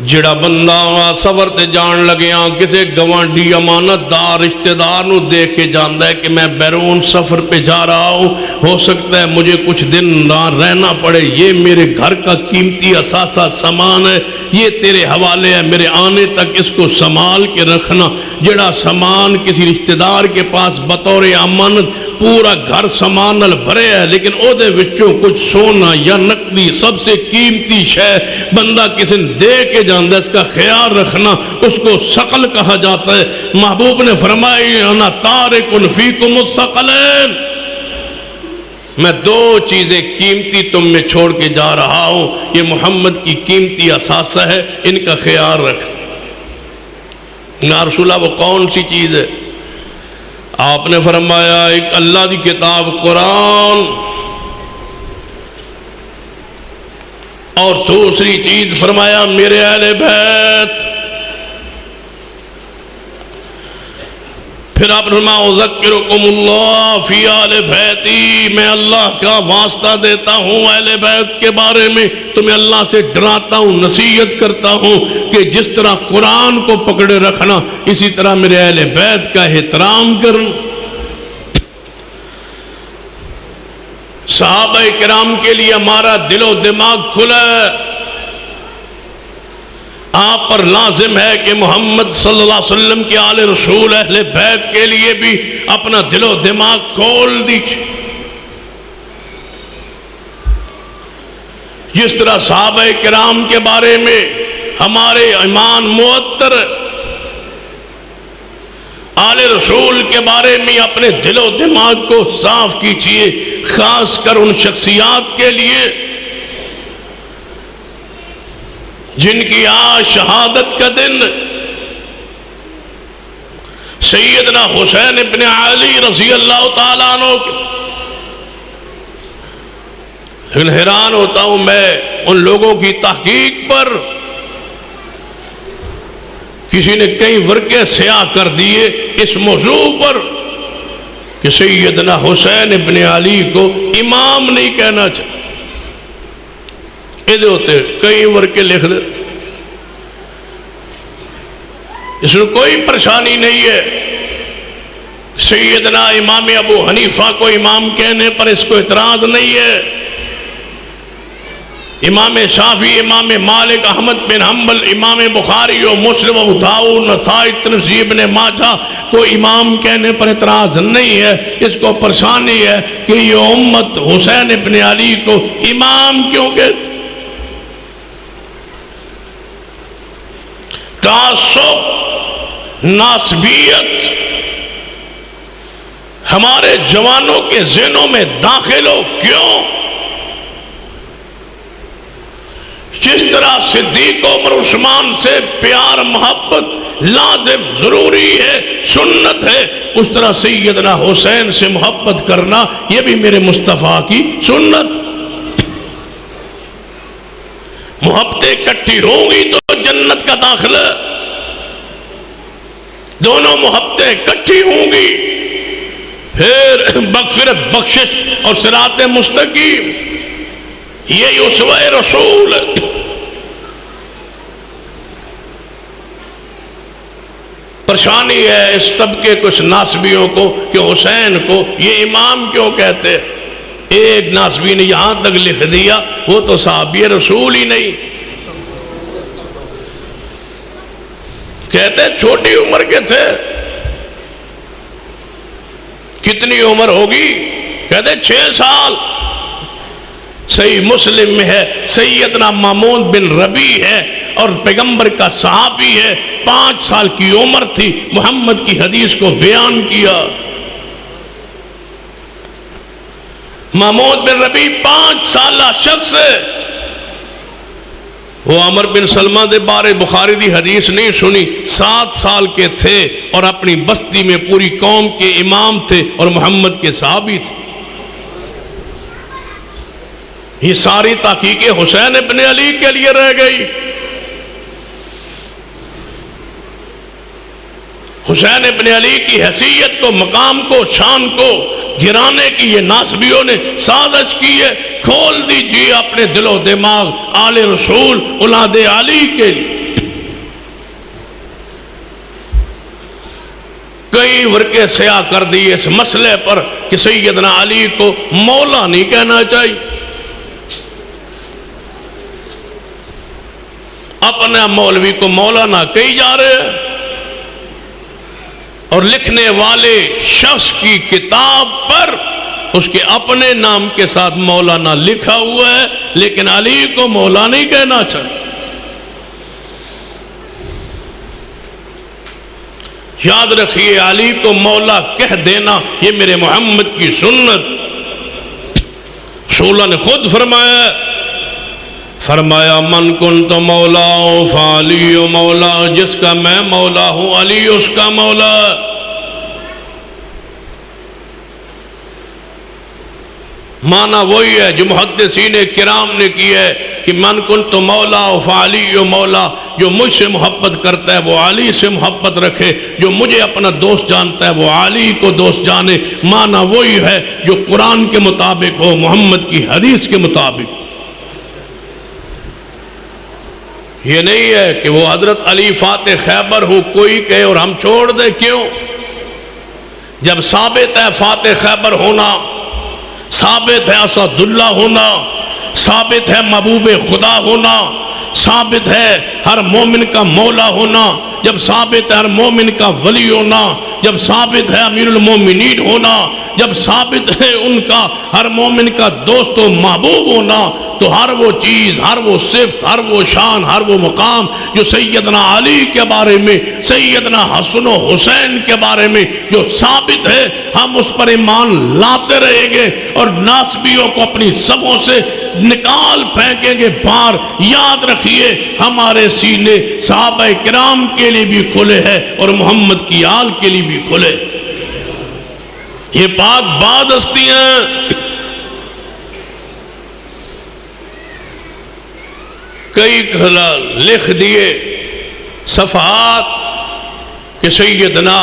جڑا بندہ سفر تے جان لگیا کسے گوانڈی امانت دار رشتہ دار نو دیکھ کے جاندا ہے کہ میں بیرون سفر پہ جا رہا ہوں، ہو سکتا ہے مجھے کچھ دن نہ رہنا پڑے، یہ میرے گھر کا قیمتی اثاثہ سامان ہے، یہ تیرے حوالے ہے، میرے آنے تک اس کو سنبھال کے رکھنا۔ جڑا سامان کسی رشتہ دار کے پاس بطور امانت پورا گھر سامان نال بھرے ہے، لیکن او دے وچوں کچھ سونا یا نقدی سب سے قیمتی شے بندہ کسی نے دے کے جاندا ہے، اس کا خیال رکھنا، اس کو ثقل کہا جاتا ہے۔ محبوب نے فرمایا انا تارک فیکم الثقلین، میں دو چیزیں قیمتی تم میں چھوڑ کے جا رہا ہوں، یہ محمد کی قیمتی اثاثہ ہے، ان کا خیال رکھ۔ یا رسول اللہ وہ کون سی چیز ہے؟ آپ نے فرمایا ایک اللہ دی کتاب قرآن، اور دوسری چیز فرمایا میرے اہل بیت۔ پھر آپ نے فرمایا اذکرکم اللہ فی اہل بیتی، میں اللہ کا واسطہ دیتا ہوں اہل بیت کے بارے میں، تمہیں اللہ سے ڈراتا ہوں، نصیحت کرتا ہوں کہ جس طرح قرآن کو پکڑے رکھنا، اسی طرح میرے اہل بیت کا احترام کرنا۔ صحابہ کرام کے لیے ہمارا دل و دماغ کھلا ہے، آپ پر لازم ہے کہ محمد صلی اللہ علیہ وسلم کے آل رسول اہل بیت کے لیے بھی اپنا دل و دماغ کھول دیجئے۔ جس طرح صحابہ کرام کے بارے میں ہمارے ایمان معطر، آل رسول کے بارے میں اپنے دل و دماغ کو صاف کیجئے، خاص کر ان شخصیات کے لیے جن کی آج شہادت کا دن سیدنا حسین ابن علی رضی اللہ تعالیٰ عنہ۔ لیکن حیران ہوتا ہوں میں ان لوگوں کی تحقیق پر، کسی نے کئی ورقے سیاہ کر دیے اس موضوع پر کہ سیدنا حسین ابن علی کو امام نہیں کہنا چاہیے، یہ ہوتے کئی ورقے لکھ دے، اس میں کوئی پریشانی نہیں ہے۔ سیدنا امام ابو حنیفہ کو امام کہنے پر اس کو اعتراض نہیں ہے، امام شافعی، امام مالک، احمد بن حنبل، امام بخاری و مسلم و داؤد، نسائی، ترمذی، ابن ماجہ کو امام کہنے پر اعتراض نہیں ہے۔ اس کو پریشانی ہے کہ یہ امت حسین ابن علی کو امام کیوں کہتے؟ تعصب، ناسبیت ہمارے جوانوں کے ذہنوں میں داخل ہو، کیوں؟ جس طرح صدیق عمر عثمان سے پیار محبت لازم ضروری ہے، سنت ہے، اس طرح سیدنا حسین سے محبت کرنا یہ بھی میرے مصطفیٰ کی سنت۔ محبتیں اکٹھی ہوں گی تو جنت کا داخلہ، دونوں محبتیں اکٹھی ہوں گی پھر مغفرت، بخشش اور صراط مستقیم، یہی اسوہ رسول ہے۔ پریشانی ہے اس طبقے کچھ ناسبیوں کو کہ حسین کو یہ امام کیوں کہتے؟ ایک ناسبی نے یہاں تک لکھ دیا وہ تو صحابی رسول ہی نہیں، کہتے چھوٹی عمر کے تھے۔ کتنی عمر ہوگی؟ کہتے 6 سال۔ صحیح مسلم میں ہے سیدنا مامون بن ربیع ہے اور پیغمبر کا صحابی ہے، 5 سال کی عمر تھی، محمد کی حدیث کو بیان کیا۔ مامون بن ربیع 5 سالہ شخص ہے، وہ عمر بن سلمہ دے بارے بخاری دی حدیث نہیں سنی، 7 سال کے تھے اور اپنی بستی میں پوری قوم کے امام تھے اور محمد کے صحابی تھے۔ یہ ساری تحقیق حسین ابن علی کے لیے رہ گئی۔ حسین ابن علی کی حیثیت کو، مقام کو، شان کو گرانے کی یہ ناصبیوں نے سازش کی ہے۔ کھول دیجیے اپنے دل و دماغ آل رسول اولاد علی کے لیے۔ کئی ورقے سیاہ کر دیے اس مسئلے پر کہ سیدنا علی کو مولا نہیں کہنا چاہیے، اپنے مولوی کو مولانا کہی جا رہے ہیں، اور لکھنے والے شخص کی کتاب پر اس کے اپنے نام کے ساتھ مولانا لکھا ہوا ہے، لیکن علی کو مولا نہیں کہنا چاہیے۔ یاد رکھیے، علی کو مولا کہہ دینا یہ میرے محمد کی سنت۔ رسول نے خود فرمایا من کنت مولا فعلی مولا، جس کا میں مولا ہوں علی اس کا مولا۔ معنی وہی ہے جو محدثین کرام نے کی ہے کہ من کنت مولا فعلی مولا، جو مجھ سے محبت کرتا ہے وہ علی سے محبت رکھے، جو مجھے اپنا دوست جانتا ہے وہ علی کو دوست جانے۔ معنی وہی ہے جو قرآن کے مطابق ہو، محمد کی حدیث کے مطابق۔ یہ نہیں ہے کہ وہ حضرت علی فاتح خیبر ہو کوئی کہے اور ہم چھوڑ دیں، کیوں؟ جب ثابت ہے فاتح خیبر ہونا، ثابت ہے اسد اللہ ہونا، ثابت ہے محبوب خدا ہونا، ثابت ہے ہر مومن کا مولا ہونا، جب ثابت ہے ہر مومن کا ولی ہونا، جب ثابت ہے امیر المومنین ہونا، جب ثابت ہے ان کا ہر مومن کا دوست و محبوب ہونا، تو ہر وہ چیز، ہر وہ صفت، ہر وہ شان، ہر وہ مقام جو سیدنا علی کے بارے میں، سیدنا حسن و حسین کے بارے میں جو ثابت ہے، ہم اس پر ایمان لاتے رہیں گے اور ناسبیوں کو اپنی صفوں سے نکال پھینکیں گے باہر۔ یاد رکھیے ہمارے سینے صحابہ کرام کے لیے بھی کھلے ہیں اور محمد کی آل کے لیے بھی کھلے۔ یہ پاک باد ہستیاں کئی لکھ دیے صفحات کہ سیدنا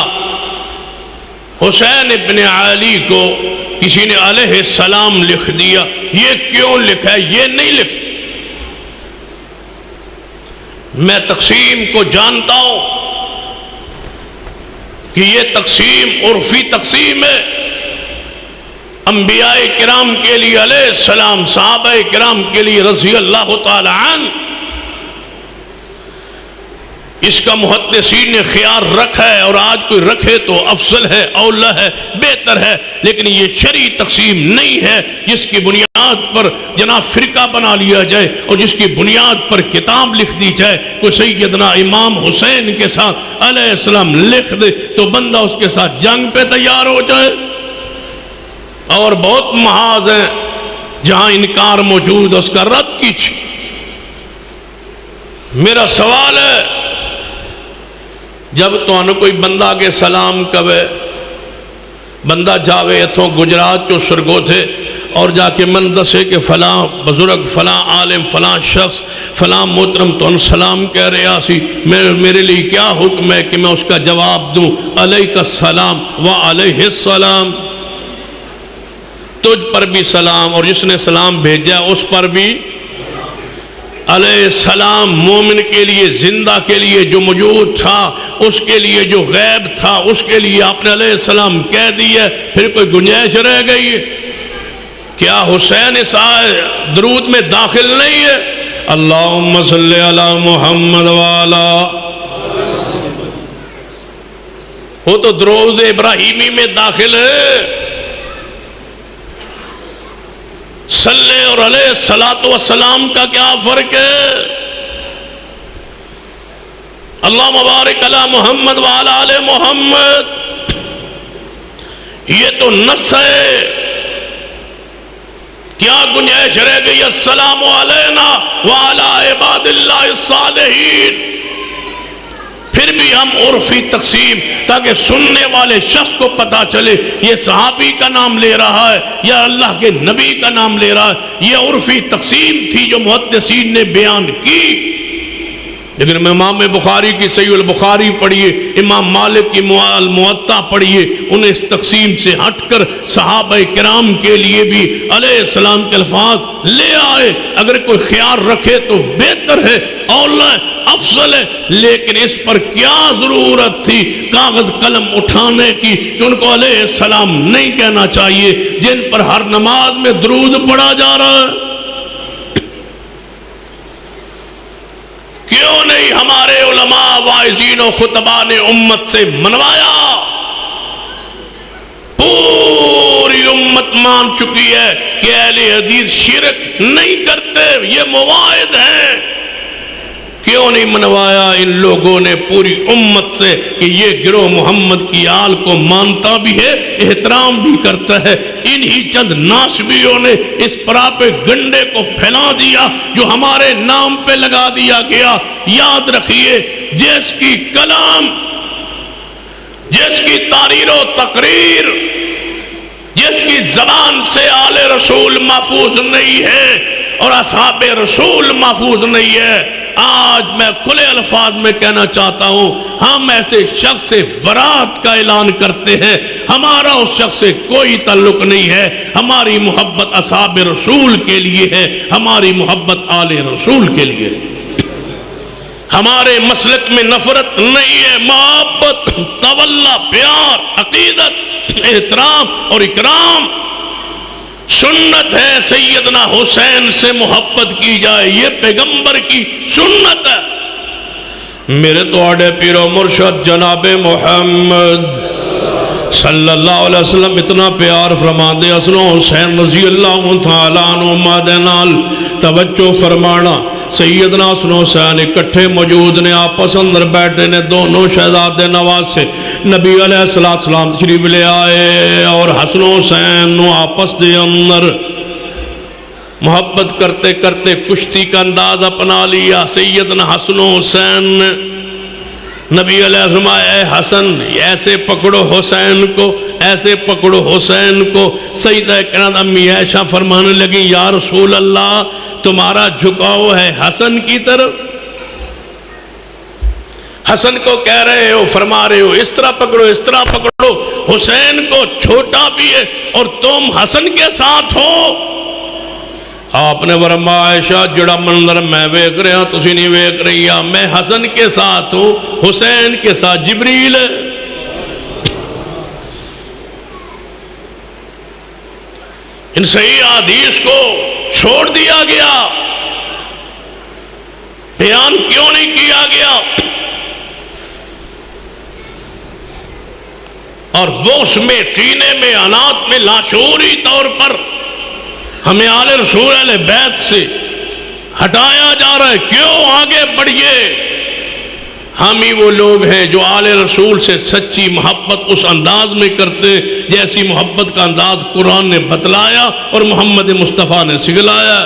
حسین ابن علی کو کسی نے علیہ السلام لکھ دیا۔ یہ کیوں لکھا ہے؟ یہ نہیں لکھا۔ میں تقسیم کو جانتا ہوں کہ یہ تقسیم عرفی تقسیم ہے۔ انبیاء کرام کے لیے علیہ السلام، صحابہ کرام کے لیے رضی اللہ تعالی عنہ، اس کا محدثین نے خیال رکھا ہے، اور آج کوئی رکھے تو افضل ہے، اولا ہے، بہتر ہے، لیکن یہ شرعی تقسیم نہیں ہے جس کی بنیاد پر جناب فرقہ بنا لیا جائے اور جس کی بنیاد پر کتاب لکھ دی جائے۔ کوئی سیدنا امام حسین کے ساتھ علیہ السلام لکھ دے تو بندہ اس کے ساتھ جنگ پہ تیار ہو جائے۔ اور بہت محاذ ہیں جہاں انکار موجود اس کا رد کیجیے۔ میرا سوال ہے، جب تو انہوں کوئی بندہ کے سلام کبے، بندہ جاوے اتھوں گجرات جو سرگو تھے اور جا کے من دسے کہ فلاں بزرگ، فلاں عالم، فلاں شخص، فلاں محترم تو ان سلام کہہ رہے آسی، میرے لیے کیا حکم ہے کہ میں اس کا جواب دوں؟ علیک السلام وعلیہ السلام۔ تجھ پر بھی سلام، اور جس نے سلام بھیجا اس پر بھی علیہ السلام۔ مومن کے لیے، زندہ کے لیے جو موجود تھا، اس کے لیے جو غیب تھا، اس کے لیے آپ نے علیہ السلام کہہ دیا، پھر کوئی گنجائش رہ گئی ہے؟ کیا حسین اس درود میں داخل نہیں ہے؟ اللہم صلی علی محمد وعلا، وہ تو درود ابراہیمی میں داخل ہے۔ صلی اور علیہ السلام کا کیا فرق ہے؟ اللہ مبارک علی محمد وعلی آل محمد، یہ تو نص ہے۔ کیا گنجائش رہ گئی السلام علینا وعلی عباد اللہ الصالحین؟ پھر بھی ہم عرفی تقسیم، تاکہ سننے والے شخص کو پتا چلے یہ صحابی کا نام لے رہا ہے یا اللہ کے نبی کا نام لے رہا ہے۔ یہ عرفی تقسیم تھی جو محدثین نے بیان کی۔ لیکن امام بخاری کی صحیح البخاری پڑھیے، امام مالک کی موطا پڑھیے، انہیں اس تقسیم سے ہٹ کر صحابہ کرام کے لیے بھی علیہ السلام کے الفاظ لے آئے۔ اگر کوئی خیال رکھے تو بہتر ہے، اولا افضل ہے، لیکن اس پر کیا ضرورت تھی کاغذ قلم اٹھانے کی کہ ان کو علیہ السلام نہیں کہنا چاہیے جن پر ہر نماز میں درود پڑھا جا رہا ہے؟ کیوں نہیں ہمارے علماء واعظین و خطباء نے امت سے منوایا؟ پوری امت مان چکی ہے کہ اہل حدیث شرک نہیں کرتے، یہ مواعظ ہیں۔ کیوں نہیں منوایا ان لوگوں نے پوری امت سے کہ یہ گروہ محمد کی آل کو مانتا بھی ہے، احترام بھی کرتا ہے؟ انہی چند ناسبیوں نے اس پراپے گنڈے کو پھیلا دیا جو ہمارے نام پہ لگا دیا گیا۔ یاد رکھیے، جس کی کلام، جس کی تحریر و تقریر، جس کی زبان سے آل رسول محفوظ نہیں ہے اور اصحاب رسول محفوظ نہیں ہے، آج میں کھلے الفاظ میں کہنا چاہتا ہوں، ہم ایسے شخص سے برات کا اعلان کرتے ہیں۔ ہمارا اس شخص سے کوئی تعلق نہیں ہے، ہماری محبت اصحاب رسول کے لیے ہے، ہماری محبت آل رسول کے لیے ہے۔ ہمارے مسلک میں نفرت نہیں ہے، محبت، تولا، پیار، عقیدت، احترام اور اکرام۔ سنت ہے سیدنا حسین سے محبت کی جائے، یہ پیغمبر کی سنت ہے۔ میرے تو آڑے پیر و مرشد جناب محمد صلی اللہ علیہ وسلم اتنا پیار فرما دے، حسن و حسین رضی اللہ تعالیٰ عنہ مادے نال توجہ فرمانا۔ سیدنا حسن و حسین اکٹھے موجود نے، آپس اندر بیٹھے نے، دونوں شہزادے نواز سے نبی علیہ السلام تشریف لے آئے اور حسن و حسین نو آپس دے اندر محبت کرتے کرتے کشتی کا انداز اپنا لیا۔ سیدنا حسن و حسین نے نبی علیہ السلام، اے حسن ایسے پکڑو حسین کو، ایسے پکڑو حسین کو۔ سیدہ کائنات امی عائشہ فرمانے لگی، یا رسول اللہ تمہارا جھکاؤ ہے حسن کی طرف؟ حسن کو کہہ رہے ہو، فرما رہے ہو اس طرح پکڑو، اس طرح پکڑو، حسین کو چھوٹا بھی ہے اور تم حسن کے ساتھ ہو۔ آپ نے فرمایا، عائشہ جڑا منظر میں ویکھ رہا تسی نہیں ویکھ رہی، میں حسن کے ساتھ ہوں، حسین کے ساتھ جبریل ہے۔ ان صحیح حدیث کو چھوڑ دیا گیا، بیان کیوں نہیں کیا گیا؟ اور بغض میں، کینے میں، انات میں، لاشعوری طور پر ہمیں آل رسول اہل بیت سے ہٹایا جا رہا ہے۔ کیوں؟ آگے بڑھئے۔ ہم ہی وہ لوگ ہیں جو آل رسول سے سچی محبت اس انداز میں کرتے جیسی محبت کا انداز قرآن نے بتلایا اور محمد مصطفیٰ نے سکھلایا۔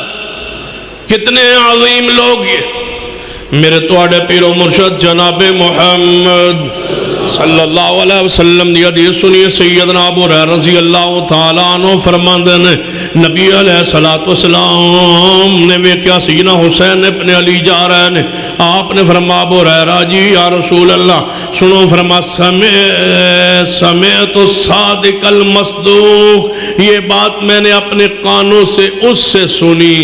کتنے عظیم لوگ یہ میرے توڑے پیر و مرشد جناب محمد صلی اللہ علیہ وسلم دی حدیث سنیے۔ سیدنا ابو ہریرہ رضی اللہ تعالیٰ عنہ فرماندے نے، نبی علیہ السلام نے ویکھیا سیدنا حسین اپنے علی جا رہے نے، آپ نے فرمایا ابو ہریرہ جی یا رسول اللہ سنو، فرما سمعت الصادق المصدوق، یہ بات میں نے اپنے کانوں سے اس سے سنی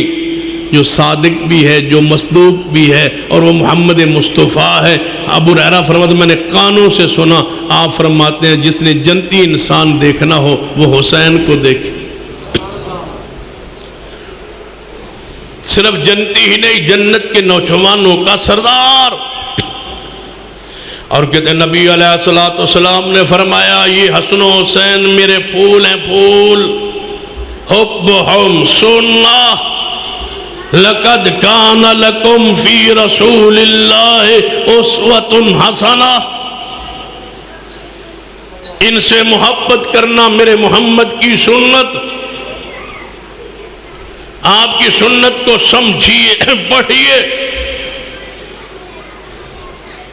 جو صادق بھی ہے، جو مصدوق بھی ہے، اور وہ محمد مصطفیٰ ہے۔ ابو ہریرہ فرماتے میں نے کانوں سے سنا۔ آپ فرماتے ہیں جس نے جنتی انسان دیکھنا ہو وہ حسین کو دیکھے۔ صرف جنتی ہی نہیں، جنت کے نوجوانوں کا سردار۔ اور کہتے ہیں نبی علیہ السلام نے فرمایا، یہ حسن و حسین میرے پھول ہیں، پھول۔ حبہم سنہ لَقَدْ كَانَ لَكُمْ فِي رَسُولِ اللَّهِ أُسْوَةٌ حَسَنَةٌ۔ ان سے محبت کرنا میرے محمد کی سنت۔ آپ کی سنت کو سمجھیے، پڑھیے۔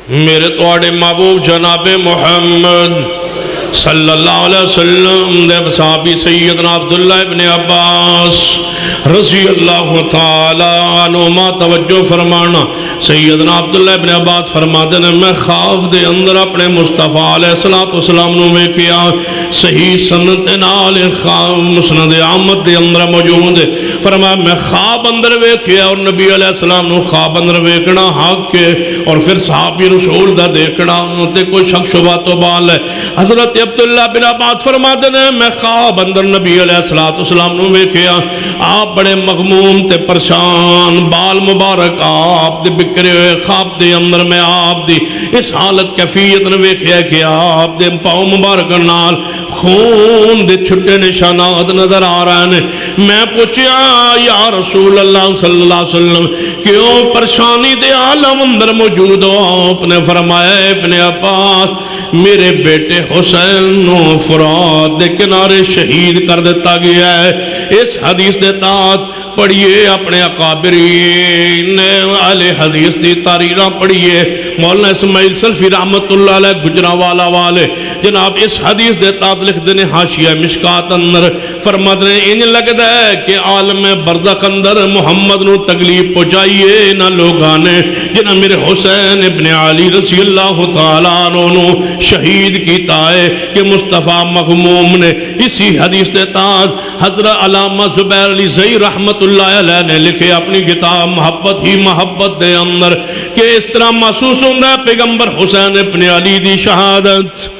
میرے توڑے محبوب جناب محمد صلی اللہ علیہ وسلم دے صحابی سیدنا عبداللہ ابن عباس رضی اللہ تعالی عنہما توجہ فرمانا. سیدنا عبداللہ ابن عباس فرماتے ہیں میں خواب دے اندر اپنے مصطفیٰ علیہ السلام نو میں کیا صحیح سنت نال خواب مسند احمد دے اندر موجود ہے. فرمایا میں خواب اندر ویکھیا اور نبی علیہ السلام نو خواب اندر ویکھنا حق کے اور پھر صحابی رسول دا دیکھنا تے کوئی شک شبہ تو بال ہے. حضرت عبداللہ بن عباس فرماتے ہیں میں خواب اندر نبی علیہ السلام نو ویکھیا آپ بڑے مغموم تے پریشان بال مبارک آپ دے بکرے ہوئے خواب دے اندر میں آپ دی اس حالت کیفیت نے ویکھیا کہ آپ دے پاؤں مبارک نال خون دے چھٹے نشانات نظر آ رہے ہیں. میں پوچھیا یا رسول اللہ صلی اللہ علیہ وسلم کیوں پریشانی دے عالم اندر موجود ہو؟ آپ نے فرمایا ابن عباس میرے بیٹے حسین نو فرات دے کنارے شہید کر دیتا گیا ہے. اس حدیث دے تحت پڑھیے اپنے اکابرین اہل حدیث دی تاریخاں پڑھیے. مولانا اسماعیل سلفی رحمت اللہ علیہ گجرانوالہ والے جناب اس حدیث دے تحت لکھ دینے حاشیہ مشکات اندر فرماتے ہیں انہیں لگتا ہے کہ عالم برزخ اندر محمد نو تکلیف پہنچائیے نہ لوگانے جنہاں میرے حسین ابن علی رضی اللہ تعالیٰ عنہ شہید کیتا ہے کہ مصطفیٰ مغموم نے. اسی حدیث دے تحت حضرت علامہ زبیر علی زئی رحمت اللہ علیہ نے لکھے اپنی کتاب محبت ہی محبت دے اندر کہ اس طرح محسوس ہوندہ ہے پیغمبر حسین ابن علی دی شہادت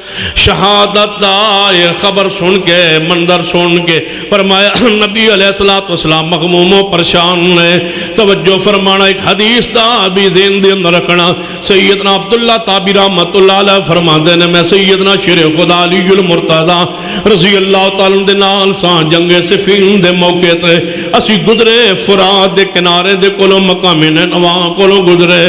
دا یہ خبر سن کے منظر سن کے فرمایا نبی علیہ السلام مغموم و پریشان نے. توجہ فرمانا ایک حدیث دا بھی ذہن دے اندر رکھنا. سیدنا عبداللہ تابی رحمت اللہ علیہ فرماتے ہیں میں سیدنا شیر خدا علی المرتضی رضی اللہ تعالیٰ دے نال سان جنگ صفین دے موقع تے اسی گزرے فرات دے کنارے دے کولوں مقام نینوا کولوں گزرے.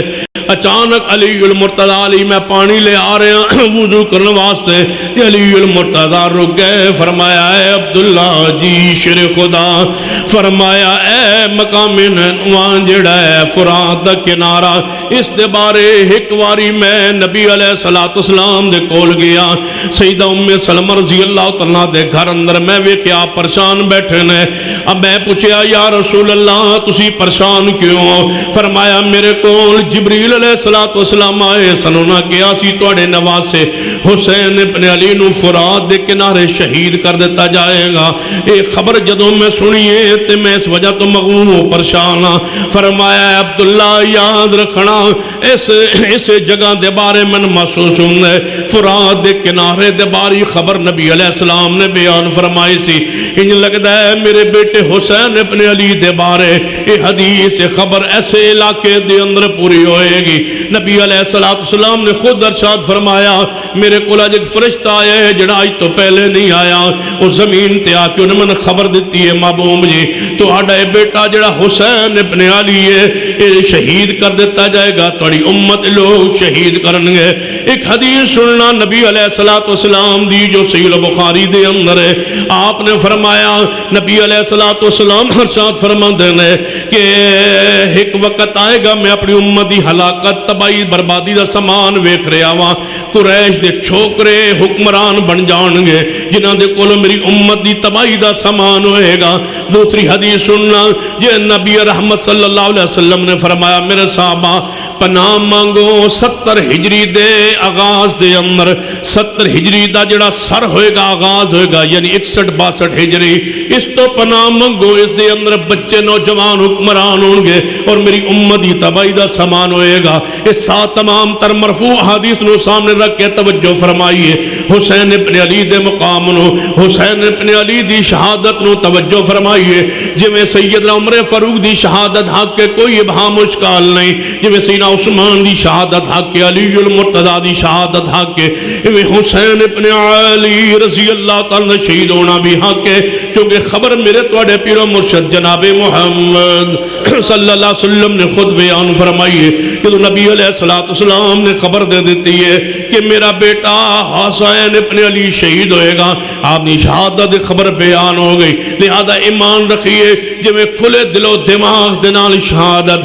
اچانک علی المرتضی علی میں پانی لے آ رہے ہیں وضو کرنے واسطے کہ علی المرتضی رک گئے. فرمایا اے عبداللہ جی شیر خدا فرمایا اے مقام نینوا جڑا ہے فرات دا کنارہ اس دے بارے ایک واری میں نبی علیہ السلام دے کول گیا. سیدہ ام سلمہ رضی اللہ تعالیٰ دے گھر اندر میں ویکھیا پریشان بیٹھے نے. اب میں پوچھیا یا رسول اللہ تسی پریشان کیوں؟ فرمایا میرے کول جبریل علیہ السلام آئے سنونا کیا سی توڑے نواسے حسین ابن علی نو فرات دے کنارے شہید کر دیتا جائے گا. ایک خبر جدوں میں سنیے تے میں اس وجہ تو مغموم و پریشان. فرمایا عبداللہ یاد رکھنا اس جگہ دے بارے میں محسوس ہوں ہے فرات دے کنارے دے باری خبر نبی علیہ السلام نے بیان فرمائی سی. انج لگتا ہے میرے بیٹے حسین ابن علی دے بارے یہ حدیث خبر ایسے علاقے دے اندر پوری ہوئے گی. نبی علیہ السلام نے خود ارشاد فرمایا میرے کو آج ایک فرشتہ آیا ہے جڑا آج تو پہلے نہیں آیا اس زمین تے آ کے انہوں نے خبر دیتی ہے محبوب جی تو آڈا بیٹا جڑا حسین ابن علی ہے یہ شہید کر دیتا جائے گا تھوڑی امت لوگ شہید کرنگے. ایک حدیث سننا نبی علیہ السلام دی جو صحیح بخاری دے اندر ہے. آپ نے فرمایا نبی علیہ السلام ارشاد فرماتے ہیں کہ ایک وقت آئے گا میں اپنی امت دی ہلاکت تباہی بربادی دا سامان ویکھ رہا ہاں. قریش دے چھوکرے حکمران بن جان گے جنہاں دے کولوں میری امت دی تباہی دا سامان ہوئے گا. دوسری حدیث سننا یہ نبی رحمت صلی اللہ علیہ وسلم نے فرمایا میرے صحابہ پناہ مانگو 70 ہجری دے آغاز دے اندر 70 ہجری دا جڑا سر ہوئے گا آغاز ہوئے گا یعنی 61-62 ہجری اس تو پناہ مانگو اس دے اندر بچے نوجوان حکمران ہوں گے اور میری امت دی تباہی دا سامان ہوئے گا. اس ساتھ تمام تر مرفوع حدیث نو سامنے رکھ کے توجہ فرمائیے. حسین ابن علی دے مقام نو حسین ابن علی دی شہادت نو توجہ فرمائیے. جو میں سیدنا عمر فاروق دی شہادت حق کے کوئی ابہام اشکال نہیں. جو میں سیدنا عثمان دی شہادت حق کے علی المرتضی دی شہادت حق کے حسین ابن علی رضی اللہ تعالی شہید ہونا بھی حق ہے چونکہ خبر میرے توڑے پیر و مرشد جناب محمد صلی اللہ علیہ وسلم نے خود بیان فرمائیے کہ تو نبی علیہ السلام نے خبر دے دیتی ہے کہ میرا بیٹا حسین ابن علی شہید ہوئے گا. آپ نے شہادت خبر بیان ہو گئی. لہذا ایمان رکھیے ਜਿਵੇਂ ਖੁੱਲੇ ਦਿਲੋਂ ਦਿਮਾਗ ਦੇ ਨਾਲ ਸ਼ਹਾਦਤ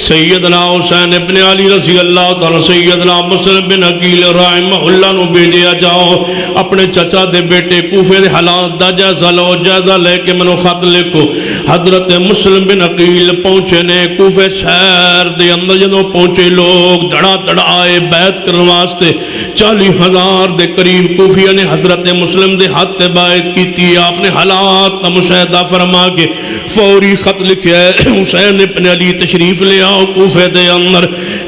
سیدنا حسین ابن علی رضی اللہ تعالی سیدنا مسلم بن عقیل رحمہ اللہ نو بھیجیا جاؤ اپنے چچا دے بیٹے کوفے دے حالات دا جائزہ لو جائزہ لے کے منو خط لکھو حضرت مسلم بن عقیل پہنچے نے کوفے شہر دے اندر جدوں پہنچے لوگ دڑا دڑا آئے بیعت کرنے واسطے 40,000 دے قریب کوفیہ نے حضرت مسلم دے ہاتھ تے بیعت کیتی آپ نے حالات کا مشاہدہ فرما کے فوری خط لکھیا ہے حسین ابن علی تشریف لے آؤ کوفے دے اندر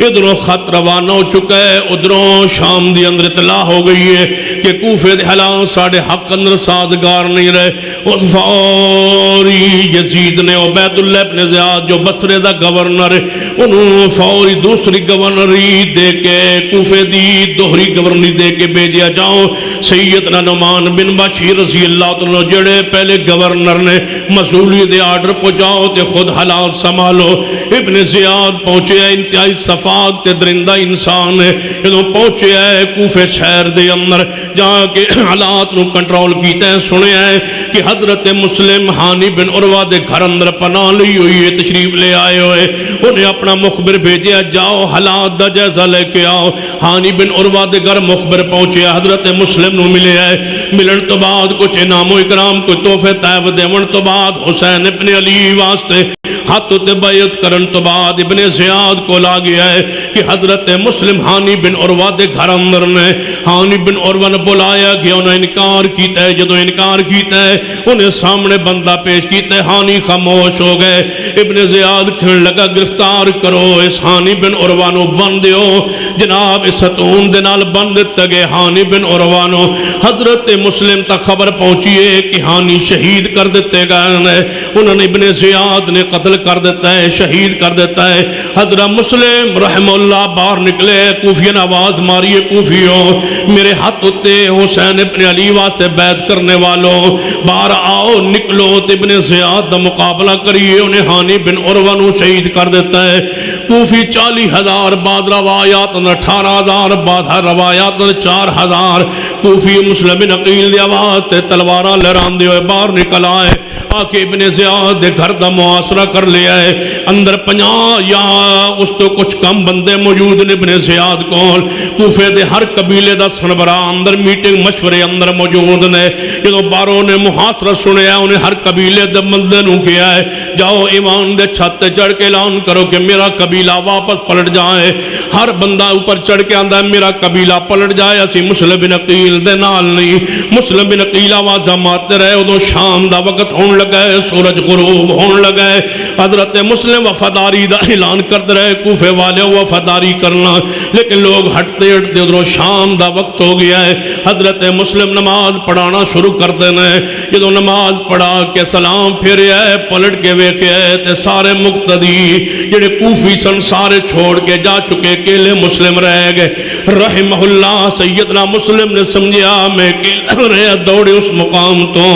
ادھروں خط روانہ ہو چکا ہے ادھروں شام دے اندر اطلاع ہو گئی ہے کہ کوفے دے حالات ساڑھے حق اندر سازگار نہیں رہے اور فوری یزید نے عبید اللہ ابن زیاد جو بصرے دا گورنر ہے انہوں فوری دوسری گورنری دے کے کوفے دی دوہری گورنری دے کے بھیجیا جاؤ سیدنا نعمان بن بشیر رضی اللہ تعالیٰ جڑے پہلے گورنر نے مسئولی دے آرڈر پہنچاؤ تے خود حالات سنبھالو ابن زیاد پہنچے ہے انتہائی صفات تے درندہ انسان ہے جدوں پہنچے ہے کوفے شہر دے اندر جہاں کے حالات نو کنٹرول کیتے ہیں سنے ہیں کہ حضرت مسلم حانی بن عروہ دے گھر اندر پناہ لی ہوئی ہے تشریف لے آئے ہوئے انہیں اپنا مخبر بھیجیا جاؤ حالات دا جائزہ لے کے آؤ حانی بن عروہ دے گھر مخبر پہنچے حضرت مسلم نو ملے ہے ملن تو بعد کچھ انعام و اکرام کوئی تحفے طیب دیون تو بعد حسین ابن علی واسطے ہاتھ تے بیعت کرن تو بعد ابن زیاد کو لا گیا ہے کہ حضرت مسلم حانی بن عروہ دے گھر اندر نے حانی بن عروہ نے بلایا گیا انہیں انکار کیتا ہے جدو انکار کیتا ہے انہیں سامنے بندہ پیش کیتا ہے حانی خاموش ہو گئے ابن زیاد کھن لگا گرفتار کرو اس حانی بن عروہ نو بندیو جناب اس ستون دے نال بند تگے حانی بن عروہ نو حضرت مسلم تک خبر پہنچی ہے کہ حانی شہید کر دیتے گئے انہوں نے ابن زیاد نے قتل کر دیتا ہے شہید کر دیتا ہے حضرت مسلم رحم اللہ باہر نکلے کوفیہ نے آواز ماری ہے کوفیوں میرے ہاتھ ہوتے حسین ابن علی واسطے بیعت کرنے والوں باہر آؤ نکلو ابن زیاد دا مقابلہ کریے انہیں حانی بن عروہ نو شہید کر دیتا ہے کوفی 40,000 بعد روایات 18,000 بعد روایات 4,000 کوفی مسلم بن عقیل دی آواز تے تلوارہ لہران دے ہوئے باہر نکل آئے آکے ابن زیاد دے گھر دا محاصرہ کر لیا ہے اندر 50 یا اس تو کچھ کم بندے موجود نے ابن زیاد کول کوفے دے ہر قبیلے دا سربراہ اندر میٹنگ مشورے اندر موجود نے جدو باروں نے محاصرہ سنیا انہیں ہر قبیلے دے بندے نو کیا ہے جاؤ ایمان دے چھت چڑھ کے اعلان کرو کہ میرا قبیلہ واپس پلٹ جائے ہر بندہ اوپر چڑھ کے آندا ہے میرا قبیلہ پلٹ جائے اسی مسلم بن عقیل دے نال نہیں مسلم بن عقیل آوازاں مارتے رہے ادو شام دا وقت ہون لگا ہے سورج غروب ہون لگا ہے حضرت مسلم وفاداری دا اعلان کرتے رہے کوفے والے وفاداری کرنا لیکن لوگ ہٹتے ہٹتے ادھر شام دا وقت ہو گیا ہے حضرت مسلم نماز پڑھانا شروع کر دینا ہے جدو نماز پڑھا کے سلام پھیرے ہے پلٹ کے ویکھے ہے تے سارے مقتدی جڑے کوفی سن سارے چھوڑ کے جا چکے اکیلے مسلم رہ گئے رحمہ اللہ سیدنا مسلم نے سمجھا میں اکیلے دوڑے اس مقام تو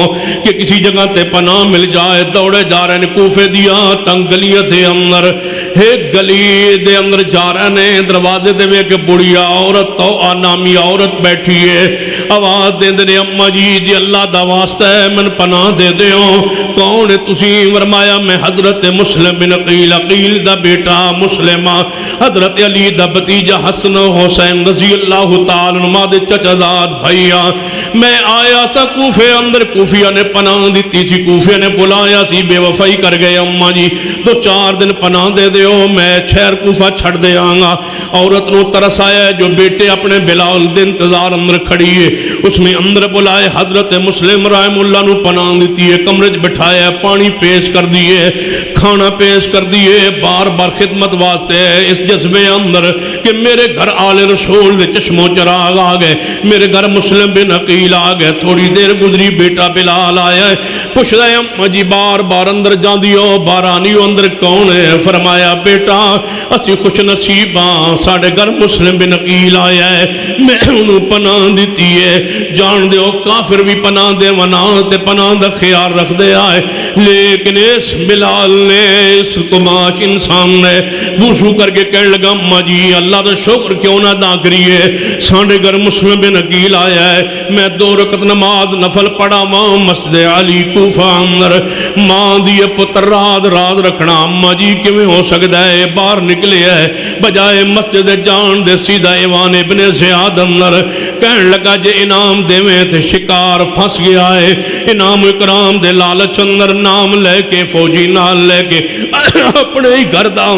کہ کسی جگہ تے پناہ مل جائے دوڑے جا رہے ہیں کوفے دیا تنگ گلیہ دے اندر ایک گلی دے اندر جا رہے ہیں دروازے دے وے کہ بڑیا عورت تو نامی عورت بیٹھی ہے آواز دے دے اماں جی اللہ دا واسطہ ہے من پناہ دے دے ہوں کون ہے تسی فرمایا میں حضرت مسلم بن عقیل عقیل دا بیٹا مسلمہ حضرت علی دا بتیجہ حسن حسین رضی اللہ تعالی عنہ دے چچا زاد بھائیا میں آیا سا کوفے اندر کوفیہ نے پناہ دیتی سی کوفیہ نے بلایا سی بے وفائی کر گئے اماں جی 2-4 دن پناہ دے دیو میں شہر کوفہ چھڑ دے آنگا عورت نو ترس آیا ہے جو بیٹے اپنے بلال دے انتظار اندر کھڑی ہے اس میں اندر بلائے حضرت مسلم رحم اللہ نو پناہ دیتی ہے کمرے بٹھایا ہے پانی پیش کر دیئے کھانا پیش کر دیئے بار بار خدمت واسطے ہے اس جذبے اندر کہ میرے گھر آل رسول دے چشم و چراغ آگئے میرے گھر مسلم بن عقیل آگئے تھوڑی دیر گزری بیٹا بلال آیا ہے پوچھ رہے ہیں جی بار بار اندر جان دیو بارانیو اندر کون ہے فرمایا بیٹا اسی خوش نصیباں ساڑھے گھر مسلم بن عقیل آیا ہے میں انہوں پناہ دیتی ہے جان دیو کافر بھی پناہ دے ونا تے پناہ دا خیال رکھ دے آئے لیکن اس بلال نے اس کماش انسان نے وضو کر کے کہنے لگا اما جی اللہ دا شکر کیوں نہ ادا کریے ساڈے گھر مسلم بن عقیل آیا ہے میں 2 رکعت نماز نفل پڑھا ماں مسجد علی کوفہ اندر ماں دی پتر راز رکھنا اما جی کیویں ہو سکدا ہے باہر نکلے ہے بجائے مسجد جان دے سیدھا ایوان ابن زیاد اندر کہنے لگا جے انعام دیویں تے شکار پھنس گیا ہے انعام اکرام دے لالچ اندر نام لے کے فوجی نال لے کے اپنے ہی گھر دا